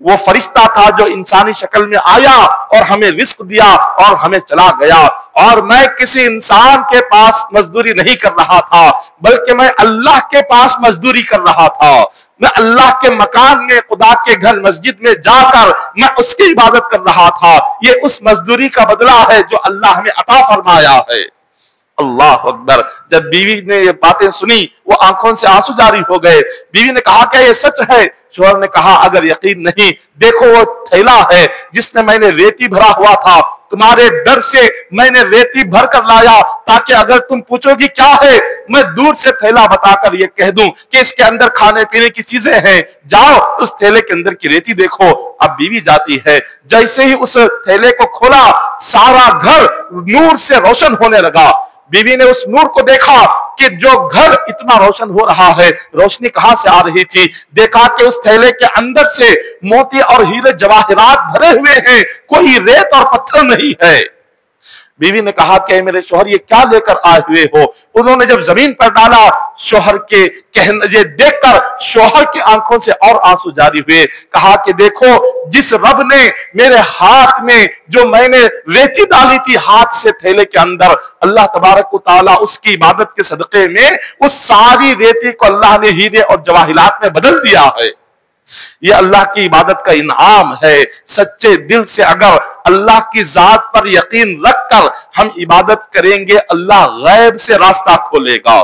Speaker 1: وہ فرشتہ تھا جو انسانی شکل میں آیا اور ہمیں رزق دیا اور ہمیں چلا گیا، اور میں کسی انسان کے پاس مزدوری نہیں کر رہا تھا بلکہ میں اللہ کے پاس مزدوری کر رہا تھا۔ میں اللہ کے مکان میں، خدا کے گھر مسجد میں جا کر میں اس کی عبادت کر رہا تھا۔ یہ اس مزدوری کا بدلہ ہے جو اللہ ہمیں عطا فرمایا ہے۔ اللہ اکبر۔ جب بیوی نے یہ باتیں سنی وہ آنکھوں سے آنسو جاری ہو گئے۔ بیوی نے کہا کہ یہ سچ ہے؟ شوہر نے کہا اگر یقین نہیں، دیکھو وہ تھیلا ہے جس میں نے ریتی بھرا ہوا تھا، تمہارے ڈر سے میں نے ریتی بھر کر لایا تاکہ اگر تم پوچھو گی کیا ہے میں دور سے تھیلا بتا کر یہ کہہ دوں کہ اس کے اندر کھانے پینے کی چیزیں ہیں، جاؤ اس تھیلے کے اندر کی ریتی دیکھو۔ اب بیوی جاتی ہے، جیسے ہی اس تھیلے کو کھولا سارا گھر نور سے روشن ہونے لگا۔ بیوی نے اس نور کو دیکھا کہ جو گھر اتنا روشن ہو رہا ہے روشنی کہاں سے آ رہی تھی؟ دیکھا کہ اس تھیلے کے اندر سے موتی اور ہیرے جواہرات بھرے ہوئے ہیں، کوئی ریت اور پتھر نہیں ہے۔ بیوی نے کہا کہ میرے شوہر یہ کیا لے کر آئے ہوئے ہو؟ انہوں نے جب زمین پر ڈالا شوہر کے یہ دیکھ کر شوہر کی آنکھوں سے اور آنسو جاری ہوئے۔ کہا کہ دیکھو جس رب نے میرے ہاتھ میں جو میں نے ریتی ڈالی تھی ہاتھ سے تھیلے کے اندر، اللہ تبارک و تعالیٰ اس کی عبادت کے صدقے میں اس ساری ریتی کو اللہ نے ہیرے اور جواہرات میں بدل دیا ہے۔ یہ اللہ کی عبادت کا انعام ہے۔ سچے دل سے اگر اللہ کی ذات پر یقین رکھ کر ہم عبادت کریں گے اللہ غیب سے راستہ کھولے گا۔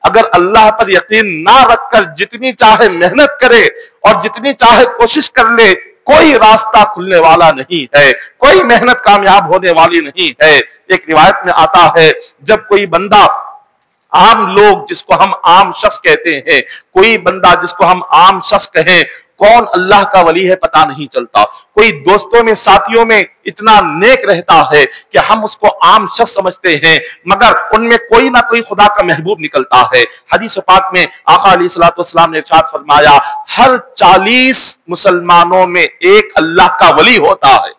Speaker 1: اگر اللہ پر یقین نہ رکھ کر جتنی چاہے محنت کرے اور جتنی چاہے کوشش کر لے کوئی راستہ کھلنے والا نہیں ہے، کوئی محنت کامیاب ہونے والی نہیں ہے۔ ایک روایت میں آتا ہے جب کوئی بندہ عام لوگ جس کو ہم عام شخص کہتے ہیں، کوئی بندہ جس کو ہم عام شخص کہیں کون اللہ کا ولی ہے پتہ نہیں چلتا، کوئی دوستوں میں ساتھیوں میں اتنا نیک رہتا ہے کہ ہم اس کو عام شخص سمجھتے ہیں مگر ان میں کوئی نہ کوئی خدا کا محبوب نکلتا ہے۔ حدیث پاک میں آقا علیہ الصلوۃ والسلام نے ارشاد فرمایا ہر 40 مسلمانوں میں ایک اللہ کا ولی ہوتا ہے،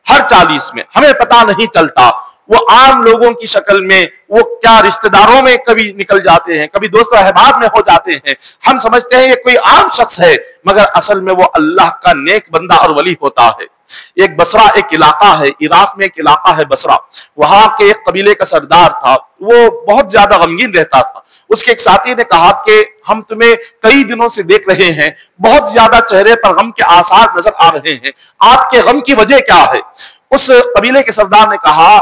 Speaker 1: ہر 40 میں۔ ہمیں پتہ نہیں چلتا وہ عام لوگوں کی شکل میں، وہ کیا رشتہ داروں میں کبھی نکل جاتے ہیں، کبھی دوست و احباب میں ہو جاتے ہیں، ہم سمجھتے ہیں یہ کوئی عام شخص ہے مگر اصل میں وہ اللہ کا نیک بندہ اور ولی ہوتا ہے۔ ایک بصرہ ایک علاقہ ہے، عراق میں ایک علاقہ ہے بصرہ، وہاں کے ایک قبیلے کا سردار تھا، وہ بہت زیادہ غمگین رہتا تھا۔ اس کے ایک ساتھی نے کہا کہ ہم تمہیں کئی دنوں سے دیکھ رہے ہیں، بہت زیادہ چہرے پر غم کے آثار نظر آ رہے ہیں، آپ کے غم کی وجہ کیا ہے؟ اس قبیلے کے سردار نے کہا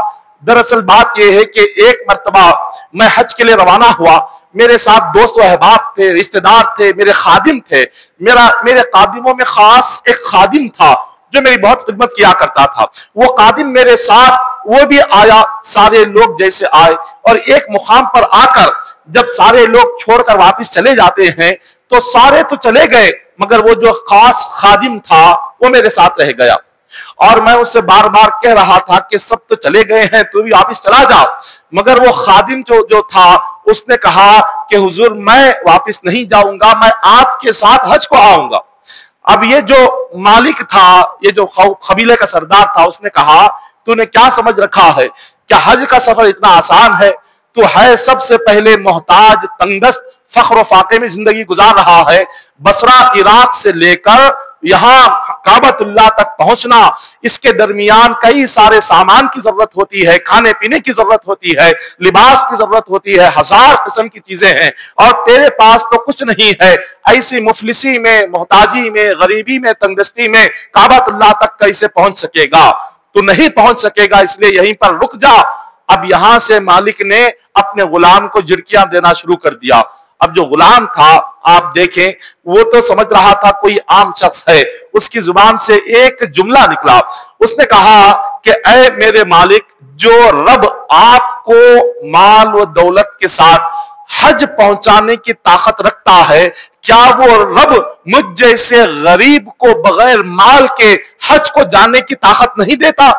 Speaker 1: دراصل بات یہ ہے کہ ایک مرتبہ میں حج کے لیے روانہ ہوا، میرے ساتھ دوست و احباب تھے، رشتہ دار تھے، میرے خادم تھے، میرے خادموں میں خاص ایک خادم تھا جو میری بہت خدمت کیا کرتا تھا، وہ خادم میرے ساتھ وہ بھی آیا، سارے لوگ جیسے آئے، اور ایک مقام پر آ کر جب سارے لوگ چھوڑ کر واپس چلے جاتے ہیں تو سارے تو چلے گئے مگر وہ جو خاص خادم تھا وہ میرے ساتھ رہ گیا، اور میں اس سے بار بار کہہ رہا تھا کہ سب تو چلے گئے ہیں تو بھی واپس چلا جاؤ، مگر وہ خادم جو تھا اس نے کہا کہ حضور میں واپس نہیں جاؤں گا، میں آپ کے ساتھ حج کو آؤں گا۔ اب یہ جو مالک تھا، یہ جو قبیلے کا سردار تھا، اس نے کہا تو نے کیا سمجھ رکھا ہے؟ کیا حج کا سفر اتنا آسان ہے؟ تو ہے سب سے پہلے محتاج، تنگدست، فخر و فاقے میں زندگی گزار رہا ہے، بصرہ عراق سے لے کر یہاں کعبۃ اللہ تک پہنچنا، اس کے درمیان کئی سارے سامان کی ضرورت ہوتی ہے، کھانے پینے کی ضرورت ہوتی ہے، لباس کی ضرورت ہوتی ہے، ہزار قسم کی چیزیں ہیں، اور تیرے پاس تو کچھ نہیں ہے۔ ایسی مفلسی میں، محتاجی میں، غریبی میں، تنگدستی میں کعبۃ اللہ تک کیسے پہنچ سکے گا؟ تو نہیں پہنچ سکے گا، اس لیے یہیں پر رک جا۔ اب یہاں سے مالک نے اپنے غلام کو جھڑکیاں دینا شروع کر دیا۔ اب جو غلام تھا آپ دیکھیں وہ تو سمجھ رہا تھا کوئی عام شخص ہے، اس کی زبان سے ایک جملہ نکلا، اس نے کہا کہ اے میرے مالک، جو رب آپ کو مال و دولت کے ساتھ حج پہنچانے کی طاقت رکھتا ہے، کیا وہ رب مجھ جیسے غریب کو بغیر مال کے حج کو جانے کی طاقت نہیں دیتا؟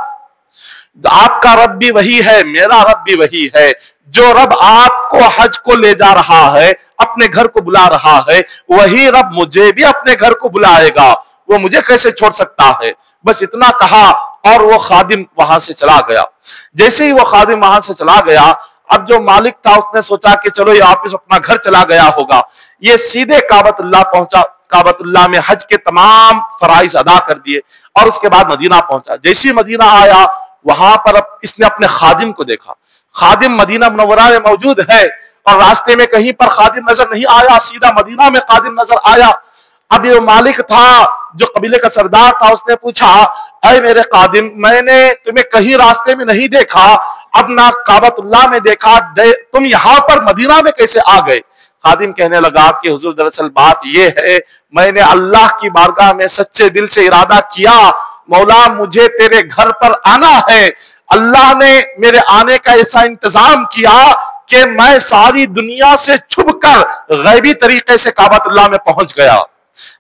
Speaker 1: آپ کا رب بھی وہی ہے، میرا رب بھی وہی ہے، جو رب آپ کو حج کو لے جا رہا ہے، اپنے گھر کو بلا رہا ہے، وہی رب مجھے بھی اپنے گھر کو بلائے گا، وہ مجھے کیسے چھوڑ سکتا ہے؟ بس اتنا کہا اور وہ خادم وہاں سے چلا گیا۔ جیسے ہی وہ خادم وہاں سے چلا گیا، اب جو مالک تھا اس نے سوچا کہ چلو یہ واپس اپنا گھر چلا گیا ہوگا، یہ سیدھے کعبۃ اللہ پہنچا۔ کعبۃ اللہ میں حج کے تمام فرائض ادا کر دیے اور اس کے بعد مدینہ پہنچا۔ جیسے مدینہ آیا وہاں پر اب اس نے اپنے خادم کو دیکھا، خادم مدینہ منورہ میں موجود ہے اور راستے میں کہیں پر خادم نظر نہیں آیا، سیدھا مدینہ میں خادم نظر آیا۔ اب یہ مالک تھا جو قبیلے کا سردار تھا، اس نے پوچھا اے میرے خادم، میں نے تمہیں کہیں راستے میں نہیں دیکھا، اب نہ کعبۃ اللہ میں دیکھا، تم یہاں پر مدینہ میں کیسے آ گئے؟ خادم کہنے لگا کہ حضور دراصل بات یہ ہے، میں نے اللہ کی بارگاہ میں سچے دل سے ارادہ کیا مولا مجھے تیرے گھر پر آنا ہے، اللہ نے میرے آنے کا ایسا انتظام کیا کہ میں ساری دنیا سے چھپ کر غیبی طریقے سے کعبۃ اللہ میں پہنچ گیا۔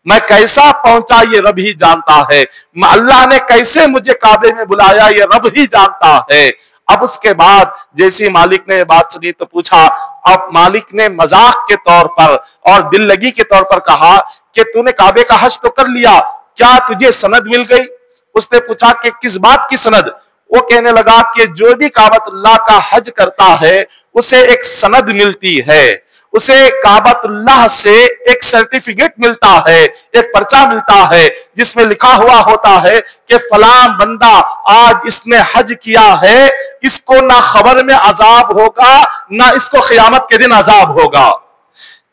Speaker 1: میں کیسا پہنچا یہ رب ہی جانتا ہے، اللہ نے کیسے مجھے کعبے میں بلایا یہ رب ہی جانتا ہے۔ اب اس کے بعد جیسے مالک نے یہ بات سنی تو پوچھا، اب مالک نے مذاق کے طور پر اور دل لگی کے طور پر کہا کہ تو نے کعبے کا حج تو کر لیا، کیا تجھے سند مل گئی؟ اس نے پوچھا کہ کس بات کی سند؟ وہ کہنے لگا کہ جو بھی کعبۃ اللہ کا حج کرتا ہے اسے ایک سند ملتی ہے، اسے کعبۃ اللہ سے ایک سرٹیفکیٹ ملتا ہے، ایک پرچہ ملتا ہے جس میں لکھا ہوا ہوتا ہے کہ فلاں بندہ آج اس نے حج کیا ہے، اس کو نہ خبر میں عذاب ہوگا نہ اس کو قیامت کے دن عذاب ہوگا۔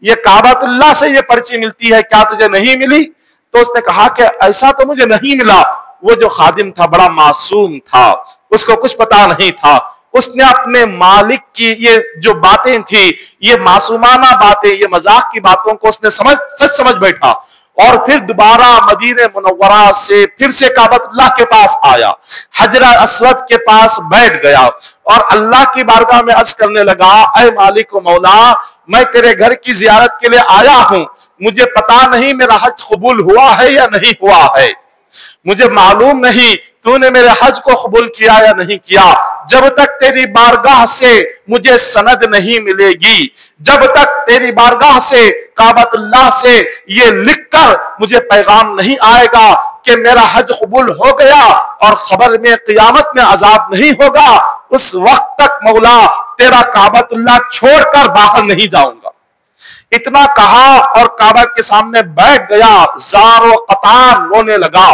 Speaker 1: یہ کعبۃ اللہ سے یہ پرچی ملتی ہے، کیا تجھے نہیں ملی؟ تو اس نے کہا کہ ایسا تو مجھے نہیں ملا۔ وہ جو خادم تھا بڑا معصوم تھا، اس کو کچھ پتا نہیں تھا، اس نے اپنے مالک کی یہ جو باتیں تھی، یہ معصومانہ باتیں، یہ مذاق کی باتوں کو اس نے سچ سمجھ بیٹھا اور پھر دوبارہ مدینہ منورہ سے پھر سے کعبۃ اللہ کے پاس آیا، حجر اسود کے پاس بیٹھ گیا اور اللہ کی بارگاہ میں عرض کرنے لگا اے مالک و مولا، میں تیرے گھر کی زیارت کے لیے آیا ہوں، مجھے پتا نہیں میرا حج قبول ہوا ہے یا نہیں ہوا ہے، مجھے معلوم نہیں تو نے میرے حج کو قبول کیا یا نہیں کیا، جب تک تیری بارگاہ سے مجھے سند نہیں ملے گی، جب تک تیری بارگاہ سے کعبۃ اللہ سے یہ لکھ کر مجھے پیغام نہیں آئے گا کہ میرا حج قبول ہو گیا اور خبر میں قیامت میں عذاب نہیں ہوگا، اس وقت تک مولا تیرا کعبۃ اللہ چھوڑ کر باہر نہیں جاؤں گا۔ اتنا کہا اور کعبہ کے سامنے بیٹھ گیا، زار و قطار رونے لگا۔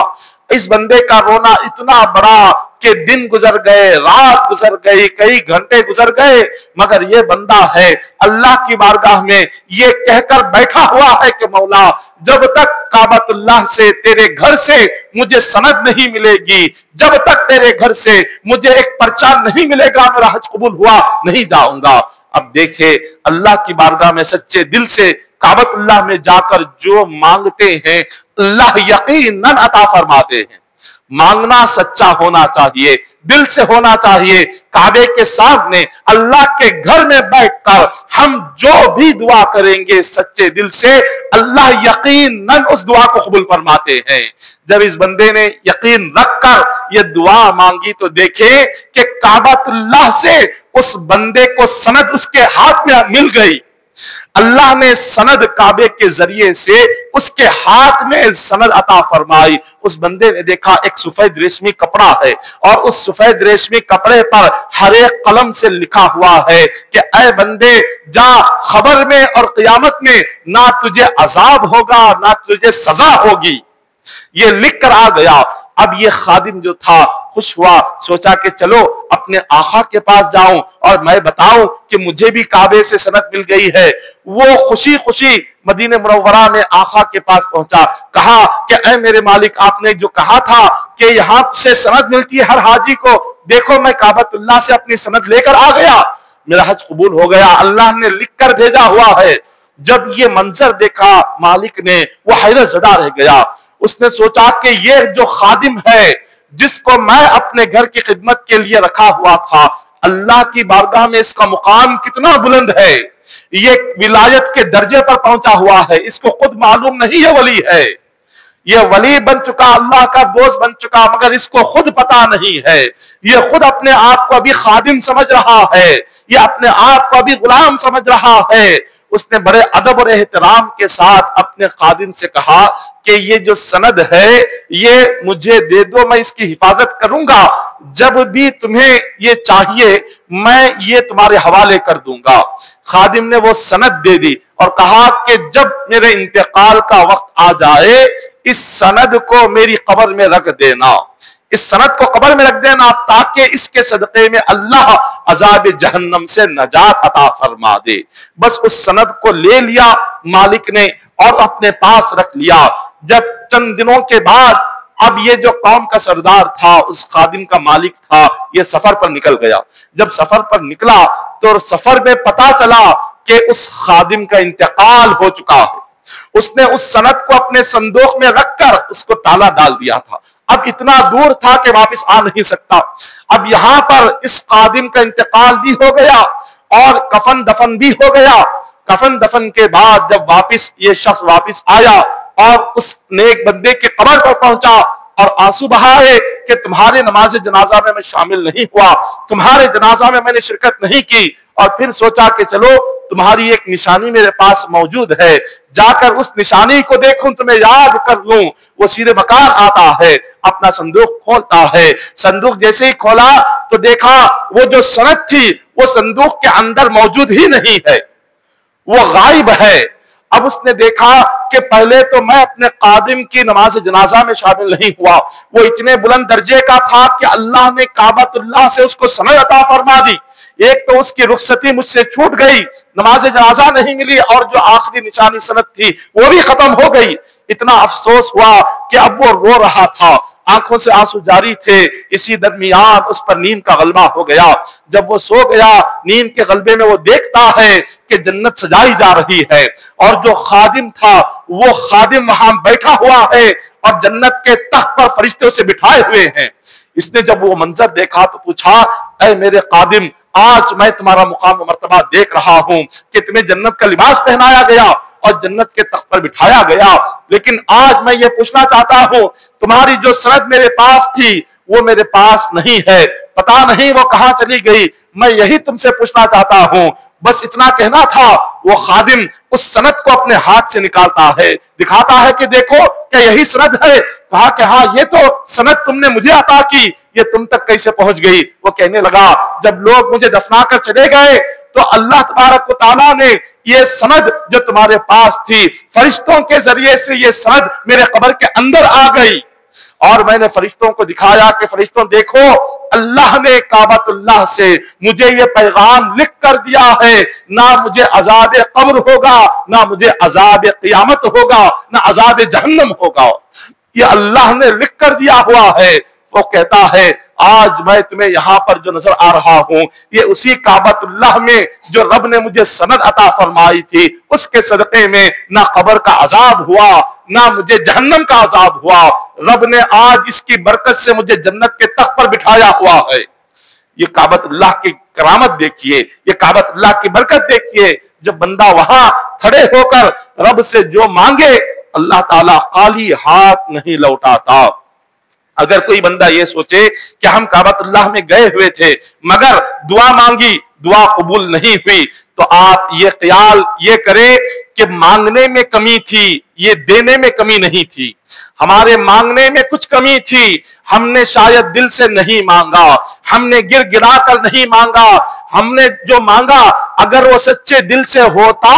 Speaker 1: اس بندے کا رونا اتنا بڑا کہ دن گزر گئے، رات گزر گئی، کئی گھنٹے گزر گئے، مگر یہ بندہ ہے اللہ کی بارگاہ میں یہ کہہ کر بیٹھا ہوا ہے کہ مولا جب تک کعبۃ اللہ سے تیرے گھر سے مجھے سند نہیں ملے گی، جب تک تیرے گھر سے مجھے ایک پرچہ نہیں ملے گا، میرا حج قبول ہوا نہیں جاؤں گا۔ اب دیکھیں اللہ کی بارگاہ میں سچے دل سے کعبۃ اللہ میں جا کر جو مانگتے ہیں اللہ یقیناً عطا فرماتے ہیں۔ مانگنا سچا ہونا چاہیے، دل سے ہونا چاہیے۔ کعبے کے سامنے اللہ کے گھر میں بیٹھ کر ہم جو بھی دعا کریں گے سچے دل سے، اللہ یقیناً اس دعا کو قبول فرماتے ہیں۔ جب اس بندے نے یقین رکھ کر یہ دعا مانگی تو دیکھیں کہ کعبۃ اللہ سے اس بندے کو سند اس کے ہاتھ میں مل گئی۔ اللہ نے سند کعبے کے ذریعے سے اس کے ہاتھ میں سند عطا فرمائی۔ اس بندے نے دیکھا ایک سفید ریشمی کپڑا ہے اور اس سفید ریشمی کپڑے پر ہر ایک قلم سے لکھا ہوا ہے کہ اے بندے جا، خبر میں اور قیامت میں نہ تجھے عذاب ہوگا نہ تجھے سزا ہوگی۔ یہ لکھ کر آ گیا۔ اب یہ خادم جو تھا خوش ہوا، سوچا کہ چلو اپنے آقا کے پاس جاؤں اور میں بتاؤں کہ مجھے بھی کعبے سے سند مل گئی ہے۔ وہ خوشی خوشی مدینہ منورہ میں آقا کے پاس پہنچا، کہا کہ اے میرے مالک، آپ نے جو کہا تھا کہ یہاں سے سند ملتی ہے ہر حاجی کو، دیکھو میں کعبۃ اللہ سے اپنی سند لے کر آ گیا، میرا حج قبول ہو گیا، اللہ نے لکھ کر بھیجا ہوا ہے۔ جب یہ منظر دیکھا مالک نے وہ حیرت زدہ رہ گیا۔ اس نے سوچا کہ یہ جو خادم ہے جس کو میں اپنے گھر کی خدمت کے لیے رکھا ہوا تھا، اللہ کی بارگاہ میں اس کا مقام کتنا بلند ہے، یہ ولایت کے درجے پر پہنچا ہوا ہے، اس کو خود معلوم نہیں ہے ولی ہے، یہ ولی بن چکا، اللہ کا دوست بن چکا، مگر اس کو خود پتا نہیں ہے، یہ خود اپنے آپ کو ابھی خادم سمجھ رہا ہے، یہ اپنے آپ کو ابھی غلام سمجھ رہا ہے۔ اس نے بڑے ادب اور احترام کے ساتھ اپنے خادم سے کہا کہ یہ جو سند ہے یہ مجھے دے دو، میں اس کی حفاظت کروں گا، جب بھی تمہیں یہ چاہیے میں یہ تمہارے حوالے کر دوں گا۔ خادم نے وہ سند دے دی اور کہا کہ جب میرے انتقال کا وقت آ جائے اس سند کو میری قبر میں رکھ دینا، اس سند کو قبر میں رکھ دینا تاکہ اس کے صدقے میں اللہ عذاب جہنم سے نجات عطا فرما دے۔ بس اس سند کو لے لیا مالک نے اور اپنے پاس رکھ لیا۔ جب چند دنوں کے بعد اب یہ جو قوم کا سردار تھا، اس خادم کا مالک تھا، یہ سفر پر نکل گیا۔ جب سفر پر نکلا تو سفر میں پتا چلا کہ اس خادم کا انتقال ہو چکا ہے۔ اس نے اس سند کو اپنے صندوق میں رکھ کر اس کو تالا ڈال دیا تھا۔ اب اتنا دور تھا کہ واپس آ نہیں سکتا۔ اب یہاں پر اس خادم کا انتقال بھی ہو گیا اور کفن دفن بھی ہو گیا۔ کفن دفن کے بعد جب یہ شخص واپس آیا اور اس نیک بندے کی قبر پر پہنچا اور آنسو بہائے کہ تمہارے نماز جنازہ میں شامل نہیں ہوا، تمہارے جنازہ میں نے شرکت نہیں کی، اور پھر سوچا کہ چلو تمہاری ایک نشانی میرے پاس موجود ہے، جا کر اس نشانی کو دیکھوں، تمہیں یاد کر لوں۔ وہ سیدھے مکان آتا ہے، اپنا صندوق کھولتا ہے۔ صندوق جیسے ہی کھولا تو دیکھا وہ جو سند تھی وہ صندوق کے اندر موجود ہی نہیں ہے، وہ غائب ہے۔ اب اس نے دیکھا کہ پہلے تو میں اپنے قادم کی نماز جنازہ میں شامل نہیں ہوا، وہ اتنے بلند درجے کا تھا کہ اللہ نے کعبۃ اللہ سے اس کو سند عطا فرما دی۔ ایک تو اس کی رخصتی مجھ سے چھوٹ گئی، نماز جنازہ نہیں ملی، اور جو آخری نشانی سند تھی وہ بھی ختم ہو گئی۔ اتنا افسوس ہوا کہ اب وہ رو رہا تھا، آنکھوں سے آنسو جاری تھے۔ اسی درمیان اس پر نیند کا غلبہ ہو گیا۔ جب وہ سو گیا، نیند کے غلبے میں وہ دیکھتا ہے کہ جنت سجائی جا رہی ہے، اور جو خادم تھا وہ خادم وہاں بیٹھا ہوا ہے اور جنت کے تخت پر فرشتے اسے بٹھائے ہوئے ہیں۔ اس نے جب وہ منظر دیکھا تو پوچھا، اے میرے خادم، آج میں تمہارا مقام و مرتبہ دیکھ رہا ہوں کہ تمہیں جنت کا لباس پہنایا گیا اور جنت کے تخت پر بٹھایا گیا، لیکن آج میں یہ پوچھنا چاہتا ہوں تمہاری جو سند میرے پاس تھی وہ میرے پاس نہیں ہے، پتا نہیں وہ کہاں چلی گئی، میں یہی تم سے پوچھنا چاہتا ہوں۔ بس اتنا کہنا تھا، وہ خادم اس سند کو اپنے ہاتھ سے نکالتا ہے، دکھاتا ہے کہ دیکھو کیا یہی سند ہے؟ کہا کہ ہاں یہ تو سند تم نے مجھے عطا کی، یہ تم تک کیسے پہنچ گئی؟ وہ کہنے لگا جب لوگ مجھے دفنا کر چلے گئے تو اللہ تبارک و تعالیٰ نے یہ سند جو تمہارے پاس تھی فرشتوں کے ذریعے سے یہ سند میرے قبر کے اندر آ گئی، اور میں نے فرشتوں کو دکھایا کہ فرشتوں دیکھو اللہ نے کعبۃ اللہ سے مجھے یہ پیغام لکھ کر دیا ہے، نہ مجھے عذاب قبر ہوگا، نہ مجھے عذاب قیامت ہوگا، نہ عذاب جہنم ہوگا، یہ اللہ نے لکھ کر دیا ہوا ہے۔ وہ کہتا ہے آج میں تمہیں یہاں پر جو نظر آ رہا ہوں یہ اسی کعبۃ اللہ میں جو رب نے مجھے سند عطا فرمائی تھی اس کے صدقے میں نہ قبر کا عذاب ہوا نہ مجھے جہنم کا عذاب ہوا، رب نے آج اس کی برکت سے مجھے جنت کے تخت پر بٹھایا ہوا ہے۔ یہ کعبۃ اللہ کی کرامت دیکھیے، یہ کعبۃ اللہ کی برکت دیکھیے۔ جب بندہ وہاں کھڑے ہو کر رب سے جو مانگے اللہ تعالیٰ خالی ہاتھ نہیں لوٹاتا۔ اگر کوئی بندہ یہ سوچے کہ ہم کعبۃ اللہ میں گئے ہوئے تھے مگر دعا مانگی، دعا قبول نہیں ہوئی، تو آپ یہ خیال یہ کریں کہ مانگنے میں کمی تھی، یہ دینے میں کمی نہیں تھی۔ ہمارے مانگنے میں کچھ کمی تھی، ہم نے شاید دل سے نہیں مانگا، ہم نے گر گرا کر نہیں مانگا، ہم نے جو مانگا اگر وہ سچے دل سے ہوتا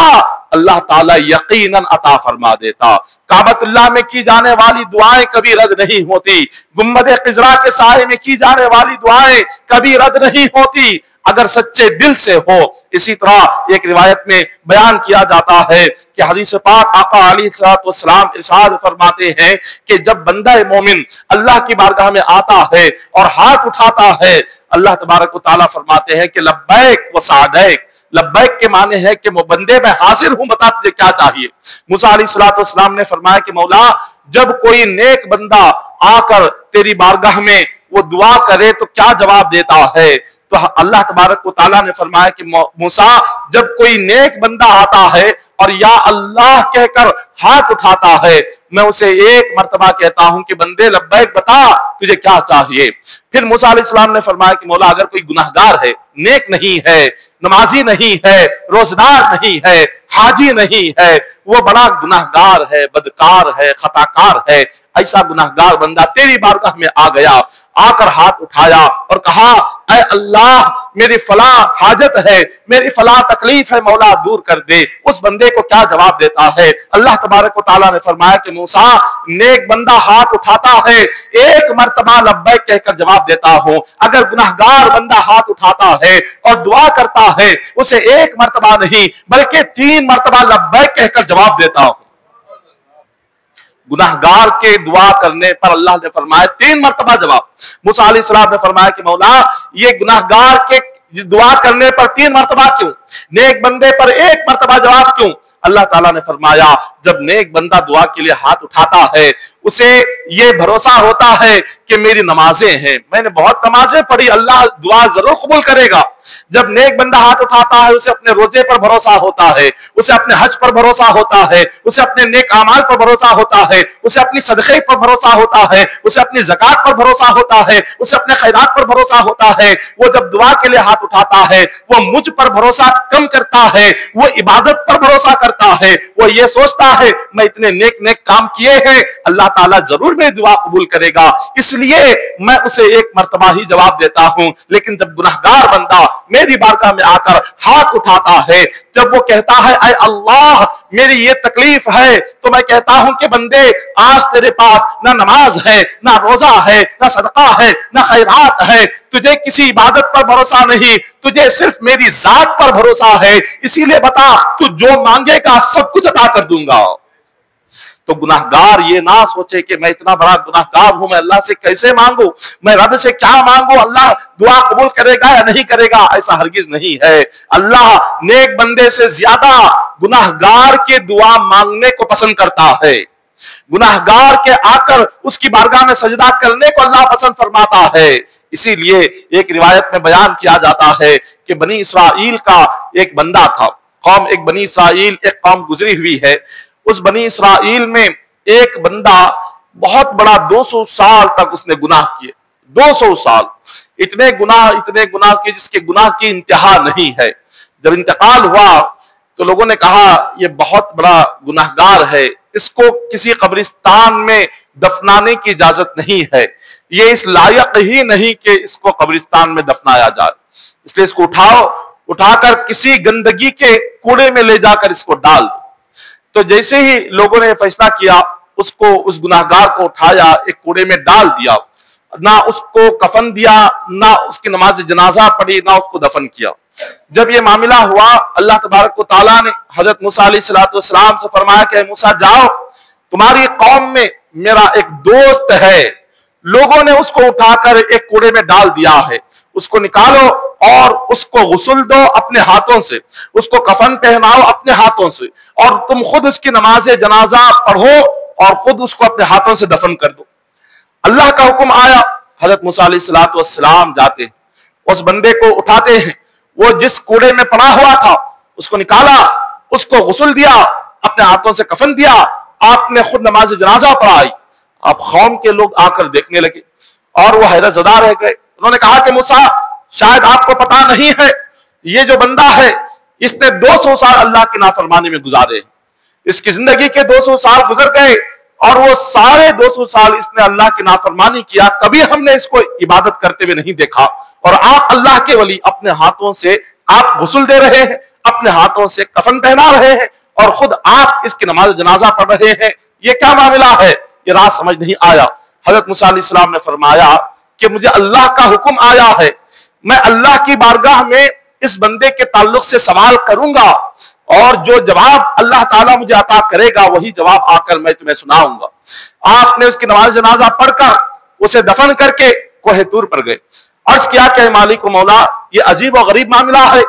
Speaker 1: اللہ تعالیٰ یقیناً عطا فرما دیتا۔ کعبۃ اللہ میں کی جانے والی دعائیں کبھی رد نہیں ہوتی، گنبد خضرا کے سائے میں کی جانے والی دعائیں کبھی رد نہیں ہوتی اگر سچے دل سے ہو۔ اسی طرح ایک روایت میں بیان کیا جاتا ہے کہ حدیث پاک آقا علیہ السلام ارشاد فرماتے ہیں کہ جب بندہ مومن اللہ کی بارگاہ میں آتا ہے اور ہاتھ اٹھاتا ہے اللہ تبارک و تعالیٰ فرماتے ہیں کہ لبیک و سعدیک۔ لبیک کے معنی ہے کہ بندے میں حاضر ہوں، بتا تجھے کیا چاہیے۔ موسیٰ علیہ السلام نے فرمایا کہ مولا جب کوئی نیک بندہ آ کر تیری بارگاہ میں وہ دعا کرے تو کیا جواب دیتا ہے؟ تو اللہ تبارک و تعالیٰ نے فرمایا کہ موسیٰ جب کوئی نیک بندہ آتا ہے اور یا اللہ کہہ کر ہاتھ اٹھاتا ہے میں اسے ایک مرتبہ کہتا ہوں کہ بندے لبیک بتا تجھے کیا چاہیے۔ پھر موسیٰ علیہ السلام نے فرمایا کہ مولا اگر کوئی گناہگار ہے، نیک نہیں ہے، نمازی نہیں ہے، روزدار نہیں ہے، حاجی نہیں ہے، وہ بڑا گناہگار ہے، بدکار ہے، خطاکار ہے، ایسا گناہگار بندہ تیری بارگاہ میں آ گیا، آ کر ہاتھ اٹھایا اور کہا اے اللہ میری فلاں حاجت ہے، میری فلاں تکلیف ہے، مولا دور کر دے، اس بندے کو کیا جواب دیتا ہے؟ اللہ تبارک و تعالیٰ نے فرمایا کہ موسیٰ نیک بندہ ہاتھ اٹھاتا ہے ایک مرتبہ لبیک کہہ کر جواب دیتا ہوں، اگر گناہگار بندہ ہاتھ اٹھاتا ہے اور دعا کرتا ہے اسے ایک مرتبہ نہیں بلکہ 3 مرتبہ لبیک کہہ کر جواب دیتا ہوں۔ گناہگار کے دعا کرنے پر اللہ نے فرمایا 3 مرتبہ جواب۔ موسیٰ علیہ السلام نے فرمایا کہ مولا یہ گناہگار کے دعا کرنے پر 3 مرتبہ کیوں، نیک بندے پر 1 مرتبہ جواب کیوں؟ اللہ تعالیٰ نے فرمایا جب نیک بندہ دعا کے لیے ہاتھ اٹھاتا ہے اسے یہ بھروسہ ہوتا ہے کہ میری نمازیں ہیں، میں نے بہت نمازیں پڑھی، اللہ دعا ضرور قبول کرے گا۔ جب نیک بندہ ہاتھ اٹھاتا ہے اسے اپنے روزے پر بھروسہ ہوتا ہے، اسے اپنے حج پر بھروسہ ہوتا ہے، اسے اپنے نیک اعمال پر بھروسہ ہوتا ہے، اسے اپنی صدقے پر بھروسہ ہوتا ہے، اسے اپنی زکات پر بھروسہ ہوتا ہے، اسے اپنے خیرات پر بھروسہ ہوتا ہے۔ وہ جب دعا کے لیے ہاتھ اٹھاتا ہے وہ مجھ پر بھروسہ کم کرتا ہے، وہ عبادت پر بھروسہ کرتا ہے، وہ یہ سوچتا ہے میں اتنے نیک نیک کام کیے ہیں اللہ تعالیٰ ضرور میری دعا قبول کرے گا، اس لیے میں اسے 1 مرتبہ ہی جواب دیتا ہوں۔ لیکن جب گناہگار بندہ میری بارگاہ میں آ کر ہاتھ اٹھاتا ہے، جب وہ کہتا ہے اے اللہ میری یہ تکلیف ہے، تو میں کہتا ہوں کہ بندے آج تیرے پاس نہ نماز ہے، نہ روزہ ہے، نہ صدقہ ہے، نہ خیرات ہے، تجھے کسی عبادت پر بھروسہ نہیں، تجھے صرف میری ذات پر بھروسہ ہے، اسی لیے بتا تو جو مانگے گا سب کچھ عطا کر دوں گا۔ تو گناہگار یہ نہ سوچے کہ میں اتنا بڑا گناہگار ہوں، میں اللہ سے کیسے مانگوں، میں رب سے کیا مانگوں، اللہ دعا قبول کرے گا یا نہیں کرے گا، ایسا ہرگز نہیں ہے۔ اللہ نیک بندے سے زیادہ گناہگار کے دعا مانگنے کو پسند کرتا ہے، گناہگار کے آ کر اس کی بارگاہ میں سجدہ کرنے کو اللہ پسند فرماتا ہے۔ اسی لیے ایک روایت میں بیان کیا جاتا ہے کہ بنی اسرائیل کا ایک بندہ تھا، قوم ایک بنی اسرائیل ایک قوم گزری ہوئی ہے، اس بنی اسرائیل میں ایک بندہ بہت بڑا 200 سال تک اس نے گناہ کیے، 200 سال اتنے گناہ کیے جس کے گناہ کی انتہا نہیں ہے۔ جب انتقال ہوا تو لوگوں نے کہا یہ بہت بڑا گناہگار ہے، اس کو کسی قبرستان میں دفنانے کی اجازت نہیں ہے، یہ اس لائق ہی نہیں کہ اس کو قبرستان میں دفنایا جائے، اس لیے اس کو اٹھا کر کسی گندگی کے کوڑے میں لے جا کر اس کو ڈال دو۔ تو جیسے ہی لوگوں نے فیصلہ کیا اس گناہگار کو اٹھایا، ایک کوڑے میں ڈال دیا، نہ اس کو کفن دیا، نہ اس کی نماز جنازہ پڑھی، نہ اس کو دفن کیا۔ جب یہ معاملہ ہوا اللہ تبارک و تعالیٰ نے حضرت موسیٰ علیہ السلام سے فرمایا کہ اے موسیٰ جاؤ، تمہاری قوم میں میرا ایک دوست ہے، لوگوں نے اس کو اٹھا کر ایک کوڑے میں ڈال دیا ہے، اس کو نکالو اور اس کو غسل دو اپنے ہاتھوں سے، اس کو کفن پہناؤ اپنے ہاتھوں سے، اور تم خود اس کی نماز جنازہ پڑھو اور خود اس کو اپنے ہاتھوں سے دفن کر دو۔ اللہ کا حکم آیا، حضرت موسیٰ علیہ السلام جاتے ہیں، اس بندے کو اٹھاتے ہیں، وہ جس کوڑے میں پڑا ہوا تھا اس کو نکالا، اس کو غسل دیا، اپنے ہاتھوں سے کفن دیا، آپ نے خود نماز جنازہ پڑھائی۔ اب قوم کے لوگ آ کر دیکھنے لگے اور وہ حیرت زدہ رہ گئے، انہوں نے کہا کہ موسیٰ شاید آپ کو پتا نہیں ہے یہ جو بندہ ہے اس نے 200 سال اللہ کی نافرمانی میں گزارے، اس کی زندگی کے 200 سال گزر گئے اور وہ سارے 200 سال اس نے اللہ کی نافرمانی کیا، کبھی ہم نے اس کو عبادت کرتے ہوئے نہیں دیکھا، اور آپ اللہ کے ولی اپنے ہاتھوں سے آپ غسل دے رہے ہیں، اپنے ہاتھوں سے کفن پہنا رہے ہیں اور خود آپ اس کی نماز جنازہ پڑھ رہے ہیں، یہ کیا معاملہ ہے؟ یہ راز سمجھ نہیں آیا۔ حضرت موسیٰ علیہ السلام نے فرمایا کہ مجھے اللہ کا حکم آیا ہے، میں اللہ کی بارگاہ میں اس بندے کے تعلق سے سوال کروں گا اور جو جواب اللہ تعالیٰ مجھے عطا کرے گا وہی جواب آ کر میں تمہیں سناؤں گا۔ آپ نے اس کی نماز جنازہ پڑھ کر اسے دفن کر کے کوہ طور پر گئے، عرض کیا کہ مالک و مولا یہ عجیب و غریب معاملہ ہے،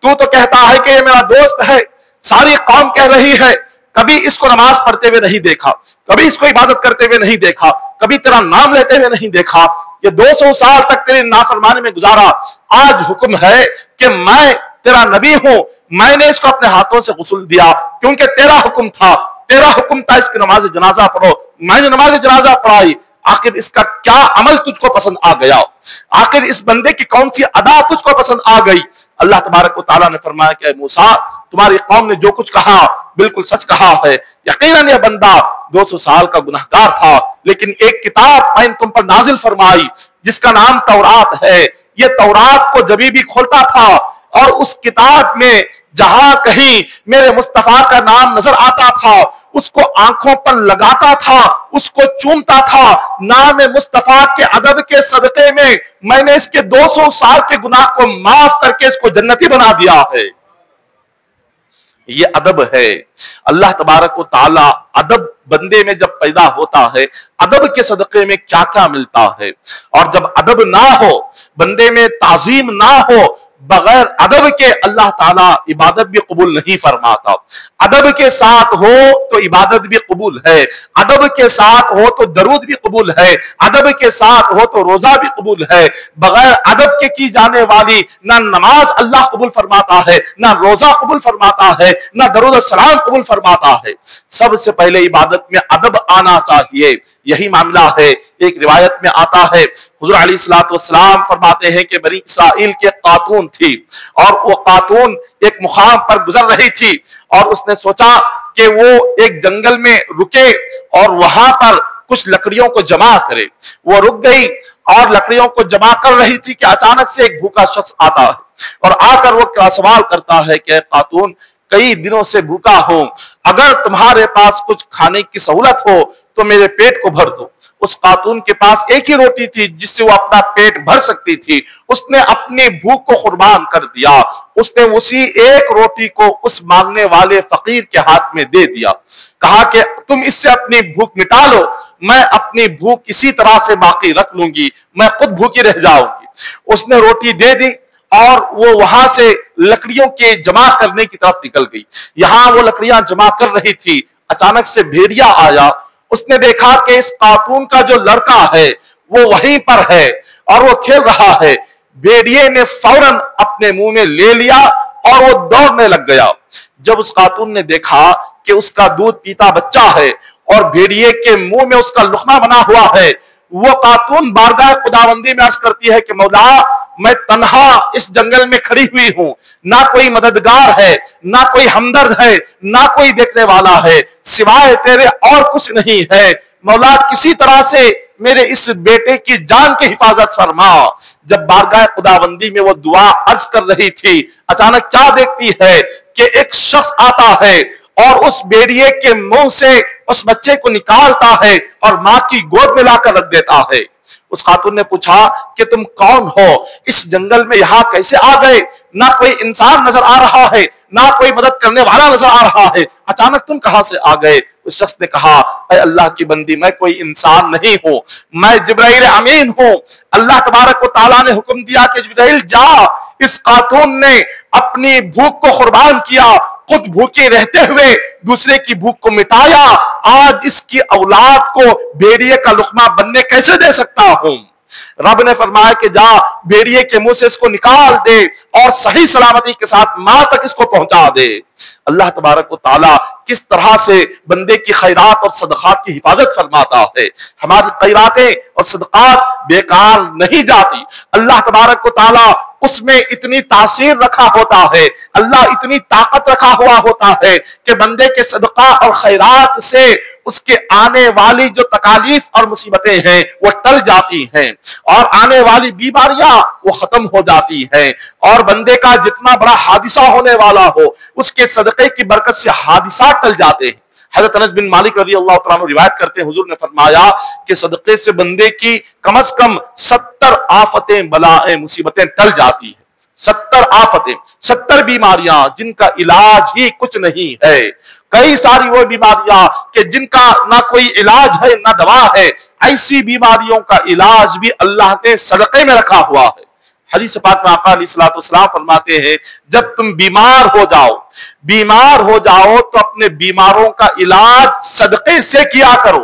Speaker 1: تو کہتا ہے کہ یہ میرا دوست ہے، ساری قوم کہہ رہی ہے کبھی اس کو نماز پڑھتے ہوئے نہیں دیکھا، کبھی اس کو عبادت کرتے ہوئے نہیں دیکھا، کبھی تیرا نام لیتے ہوئے نہیں دیکھا، یہ 200 سال تک تیری نافرمانی میں گزارا، آج حکم ہے کہ میں تیرا نبی ہوں، میں نے اس کو اپنے ہاتھوں سے غسل دیا کیونکہ تیرا حکم تھا، تیرا حکم تھا اس کی نماز جنازہ پڑھو، میں نے نماز جنازہ پڑھائی، آخر اس کا کیا عمل تجھ کو پسند آ گیا؟ آخر اس بندے کی کون سی ادا تجھ کو پسند آ گئی؟ اللہ تبارک و تعالیٰ نے فرمایا کہ اے موسیٰ، تمہاری قوم نے جو کچھ کہا بالکل سچ کہا ہے، یقیناً یہ بندہ 200 سال کا گناہگار تھا، لیکن ایک کتاب میں نے تم پر نازل فرمائی جس کا نام تورات ہے، یہ تورات کو جبھی بھی کھولتا تھا اور اس کتاب میں جہاں کہیں میرے مصطفیٰ کا نام نظر آتا تھا اس کو آنکھوں پر لگاتا تھا، اس کو چومتا تھا، نام مصطفیٰ کے ادب کے صدقے میں نے اس کے 200 سال کے گناہ کو معاف کر کے اس کو جنتی بنا دیا ہے۔ یہ ادب ہے۔ اللہ تبارک و تعالی ادب بندے میں جب پیدا ہوتا ہے، ادب کے صدقے میں کیا کیا ملتا ہے، اور جب ادب نہ ہو، بندے میں تعظیم نہ ہو، بغیر ادب کے اللہ تعالیٰ عبادت بھی قبول نہیں فرماتا۔ ادب کے ساتھ ہو تو عبادت بھی قبول ہے، ادب کے ساتھ ہو تو درود بھی قبول ہے، ادب کے ساتھ ہو تو روزہ بھی قبول ہے۔ بغیر ادب کے کی جانے والی نہ نماز اللہ قبول فرماتا ہے، نہ روزہ قبول فرماتا ہے، نہ درود السلام قبول فرماتا ہے۔ سب سے پہلے عبادت میں ادب آنا چاہیے، یہی معاملہ ہے۔ ایک روایت میں آتا ہے حضور علیہ السلام فرماتے ہیں کہ بنی اسرائیل کے خاتون تھی، اور وہ خاتون ایک مقام پر گزر رہی تھی، اور اس نے سوچا کہ وہ ایک جنگل میں رکے اور وہاں پر کچھ لکڑیوں کو جمع کرے۔ وہ رک گئی اور لکڑیوں کو جمع کر رہی تھی کہ اچانک سے ایک بھوکا شخص آتا ہے اور آ کر وہ کیا سوال کرتا ہے کہ اے خاتون، کئی دنوں سے بھوکا ہوں، اگر تمہارے پاس کچھ کھانے کی سہولت ہو تو میرے پیٹ کو بھر دو۔ اس خاتون کے پاس ایک ہی روٹی تھی جس سے وہ اپنا پیٹ بھر سکتی تھی، اس نے اپنی بھوک کو قربان کر دیا، اس نے اسی ایک روٹی کو اس مانگنے والے فقیر کے ہاتھ میں دے دیا، کہا کہ تم اس سے اپنی بھوک مٹا لو، میں اپنی بھوک اسی طرح سے باقی رکھ لوں گی، میں خود بھوکی رہ جاؤں گی۔ اس نے روٹی دے دی اور وہ وہاں سے لکڑیوں کے جمع کرنے کی طرف نکل گئی۔ یہاں وہ لکڑیاں جمع کر رہی تھی، اچانک سے بھیڑیا آیا، اس نے دیکھا کہ اس خاتون کا جو لڑکا ہے وہ وہیں پر ہے اور وہ کھیل رہا ہے۔ بھیڑیے نے فوراً اپنے منہ میں لے لیا اور وہ دوڑنے لگ گیا۔ جب اس خاتون نے دیکھا کہ اس کا دودھ پیتا بچہ ہے اور بھیڑیے کے منہ میں اس کا لقمہ بنا ہوا ہے، وہ خاتون بارگاہ خداوندی میں عرض کرتی ہے کہ مولا، میں تنہا اس جنگل میں کھڑی ہوئی ہوں، نہ کوئی مددگار ہے، نہ کوئی ہمدرد ہے، نہ کوئی دیکھنے والا ہے، سوائے تیرے اور کچھ نہیں ہے۔ مولا، کسی طرح سے میرے اس بیٹے کی جان کی حفاظت فرما۔ جب بارگاہ خداوندی میں وہ دعا عرض کر رہی تھی، اچانک کیا دیکھتی ہے کہ ایک شخص آتا ہے اور اس بیڑیے کے منہ سے اس بچے کو نکالتا ہے اور ماں کی گود میں لا کر رکھ دیتا ہے۔ اس خاتون نے پوچھا کہ تم کون ہو؟ اس جنگل میں یہاں کیسے آ گئے؟ نہ کوئی انسان نظر آ رہا ہے، نہ کوئی مدد کرنے والا نظر آ رہا ہے، اچانک تم کہاں سے آ گئے؟ اس شخص نے کہا، اے اللہ کی بندی، میں کوئی انسان نہیں ہوں، میں جبرائیل امین ہوں۔ اللہ تبارک و تعالیٰ نے حکم دیا کہ جبرائیل جا۔ اس خاتون نے اپنی بھوک کو قربان کیا، خود بھوکے رہتے ہوئے دوسرے کی بھوک کو مٹایا۔ آج اس کی اولاد کو بھیڑیے کا لقمہ بننے کیسے دے سکتا ہوں؟ رب نے فرمایا کہ جا، بھیڑیے کے منہ سے اس کو نکال دے اور صحیح سلامتی کے ساتھ ماں تک اس کو پہنچا دے۔ اللہ تبارک و تعالیٰ کس طرح سے بندے کی خیرات اور صدقات کی حفاظت فرماتا ہے۔ ہماری خیراتیں اور صدقات بیکار نہیں جاتی۔ اللہ تبارک و تعالیٰ اس میں اتنی تاثیر رکھا ہوتا ہے، اللہ اتنی طاقت رکھا ہوا ہوتا ہے کہ بندے کے صدقہ اور خیرات سے اس کے آنے والی جو تکالیف اور مصیبتیں ہیں وہ ٹل جاتی ہیں، اور آنے والی بیماریاں وہ ختم ہو جاتی ہیں، اور بندے کا جتنا بڑا حادثہ ہونے والا ہو اس کے صدقے کی برکت سے حادثات ٹل جاتے ہیں۔ حضرت انس بن مالک رضی اللہ تعالیٰ عنہ روایت کرتے ہیں، حضور نے فرمایا کہ صدقے سے بندے کی کم از کم 70 آفتیں، بلائیں، مصیبتیں ٹل جاتی ہیں۔ 70 آفتیں، 70 بیماریاں جن کا علاج ہی کچھ نہیں ہے۔ کئی ساری وہ بیماریاں کہ جن کا نہ کوئی علاج ہے نہ دوا ہے، ایسی بیماریوں کا علاج بھی اللہ نے صدقے میں رکھا ہوا ہے۔ حدیث پاک میں آقا علیہ السلام فرماتے ہیں، جب تم بیمار ہو جاؤ تو اپنے بیماروں کا علاج صدقے سے کیا کرو۔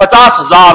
Speaker 1: 50,000,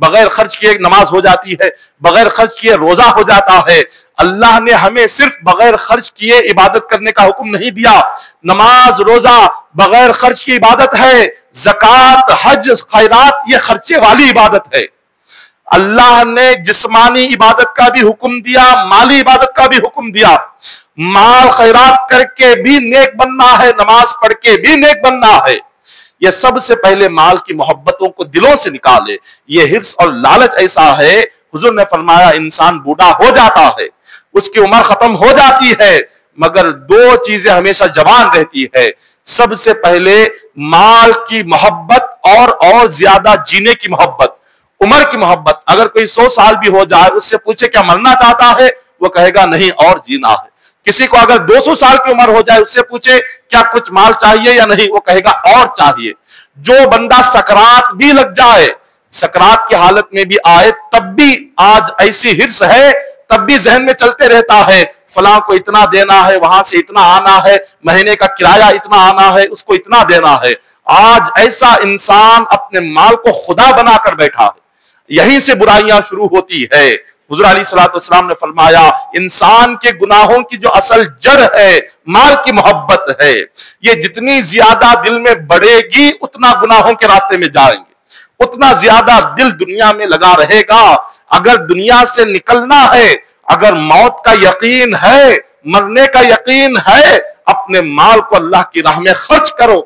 Speaker 1: بغیر خرچ کیے نماز ہو جاتی ہے، بغیر خرچ کیے روزہ ہو جاتا ہے۔ اللہ نے ہمیں صرف بغیر خرچ کیے عبادت کرنے کا حکم نہیں دیا، نماز روزہ بغیر خرچ کی عبادت ہے، زکوٰۃ حج خیرات یہ خرچے والی عبادت ہے۔ اللہ نے جسمانی عبادت کا بھی حکم دیا، مالی عبادت کا بھی حکم دیا۔ مال خیرات کر کے بھی نیک بننا ہے، نماز پڑھ کے بھی نیک بننا ہے۔ یہ سب سے پہلے مال کی محبتوں کو دلوں سے نکالے۔ یہ حرص اور لالچ ایسا ہے، حضور نے فرمایا انسان بوڑھا ہو جاتا ہے، اس کی عمر ختم ہو جاتی ہے، مگر دو چیزیں ہمیشہ جوان رہتی ہے۔ سب سے پہلے مال کی محبت اور زیادہ جینے کی محبت، عمر کی محبت۔ اگر کوئی 100 سال بھی ہو جائے، اس سے پوچھے کیا مرنا چاہتا ہے، وہ کہے گا نہیں اور جینا ہے۔ کسی کو اگر 200 سال کی عمر ہو جائے، اس سے پوچھے کیا کچھ مال چاہیے یا نہیں، وہ کہے گا اور چاہیے۔ جو بندہ سکرات بھی لگ جائے، سکرات کی حالت میں بھی آئے، تب بھی آج ایسی حرص ہے، تب بھی ذہن میں چلتے رہتا ہے فلاں کو اتنا دینا ہے، وہاں سے اتنا آنا ہے، مہینے کا کرایہ اتنا آنا ہے، اس کو اتنا دینا ہے۔ آج ایسا انسان اپنے مال کو خدا بنا کر بیٹھا ہے۔ یہیں سے برائیاں شروع ہوتی ہے۔ حضور علیہ السلام نے فرمایا انسان کے گناہوں کی جو اصل جڑ ہے مال کی محبت ہے۔ یہ جتنی زیادہ دل میں بڑھے گی اتنا گناہوں کے راستے میں جائیں گے، اتنا زیادہ دل دنیا میں لگا رہے گا۔ اگر دنیا سے نکلنا ہے، اگر موت کا یقین ہے، مرنے کا یقین ہے، اپنے مال کو اللہ کی راہ میں خرچ کرو۔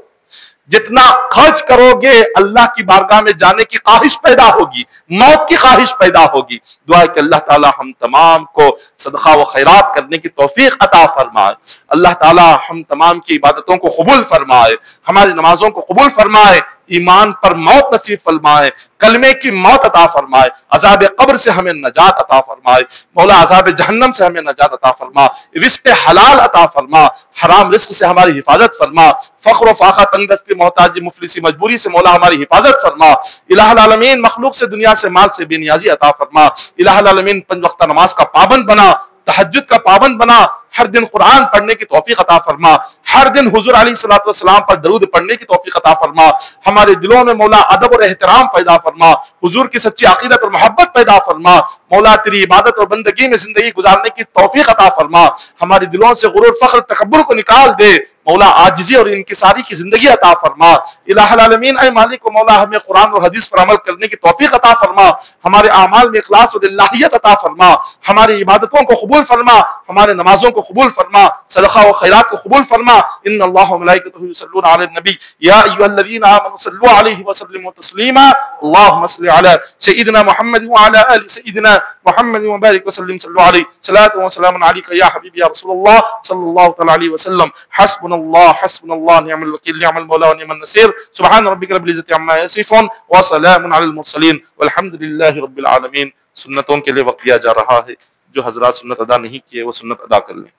Speaker 1: جتنا خرچ کرو گے اللہ کی بارگاہ میں جانے کی خواہش پیدا ہوگی، موت کی خواہش پیدا ہوگی۔ دعا ہے کہ اللہ تعالی ہم تمام کو صدقہ و خیرات کرنے کی توفیق عطا فرمائے۔ اللہ تعالی ہم تمام کی عبادتوں کو قبول فرمائے، ہماری نمازوں کو قبول فرمائے، ایمان پر موت نصیب فرمائے، کلمے کی موت عطا فرمائے، عذاب قبر سے ہمیں نجات عطا فرمائے، مولا عذاب جہنم سے ہمیں نجات عطا فرما، رزق حلال عطا فرما، حرام رزق سے ہماری حفاظت فرما، فقر و فاقہ تنگ دستی محتاجی مفلسی مجبوری سے مولا ہماری حفاظت فرما۔ الہ العالمین مخلوق سے دنیا سے مال سے بے نیازی عطا فرما۔ الہ العالمین 5 وقتہ نماز کا پابند بنا، تہجد کا پابند بنا، ہر دن قرآن پڑھنے کی توفیق عطا فرما، ہر دن حضور علیہ السلام پر درود پڑھنے کی توفیق عطا فرما، ہمارے دلوں میں مولا ادب اور احترام پیدا فرما، حضور کی سچی عقیدت اور محبت پیدا فرما، مولا تیری عبادت اور بندگی میں زندگی گزارنے کی توفیق عطا فرما، ہمارے دلوں سے غرور فخر تکبر کو نکال دے، مولا عاجزی اور انکساری کی زندگی عطا فرما۔ الہ العالمین اے مالک و مولا ہمیں قرآن اور حدیث پر عمل کرنے کی توفیق عطا فرما، ہمارے اعمال میں اخلاص اور الہیت عطا فرما، ہماری عبادتوں کو قبول فرما، ہمارے نمازوں کو قبول فرما، صدقہ و خیرات کو قبول فرما۔ ان اللہ و ملائکتہ یصلون علی النبی یا ایھا الذین آمنوا صلوا علیہ وسلموا تسلیما اللهم صل علی سیدنا محمد وعلی آل سیدنا محمد وبارک وسلم صلوا علیہ صلاۃ و سلام علیک یا حبیبی یا رسول اللہ صلی اللہ تعالی علیہ وسلم۔ حسبنا اللہ نعم الوکیل نعم المولا ونعم النصیر۔ سبحان ربک رب العزۃ عما یصفون وسلام علی المرسلین والحمد للہ رب العالمین۔ سنتوں کے لیے وقت دیا جا رہا ہے، جو حضرات سنت ادا نہیں کیے وہ سنت ادا کر لیں۔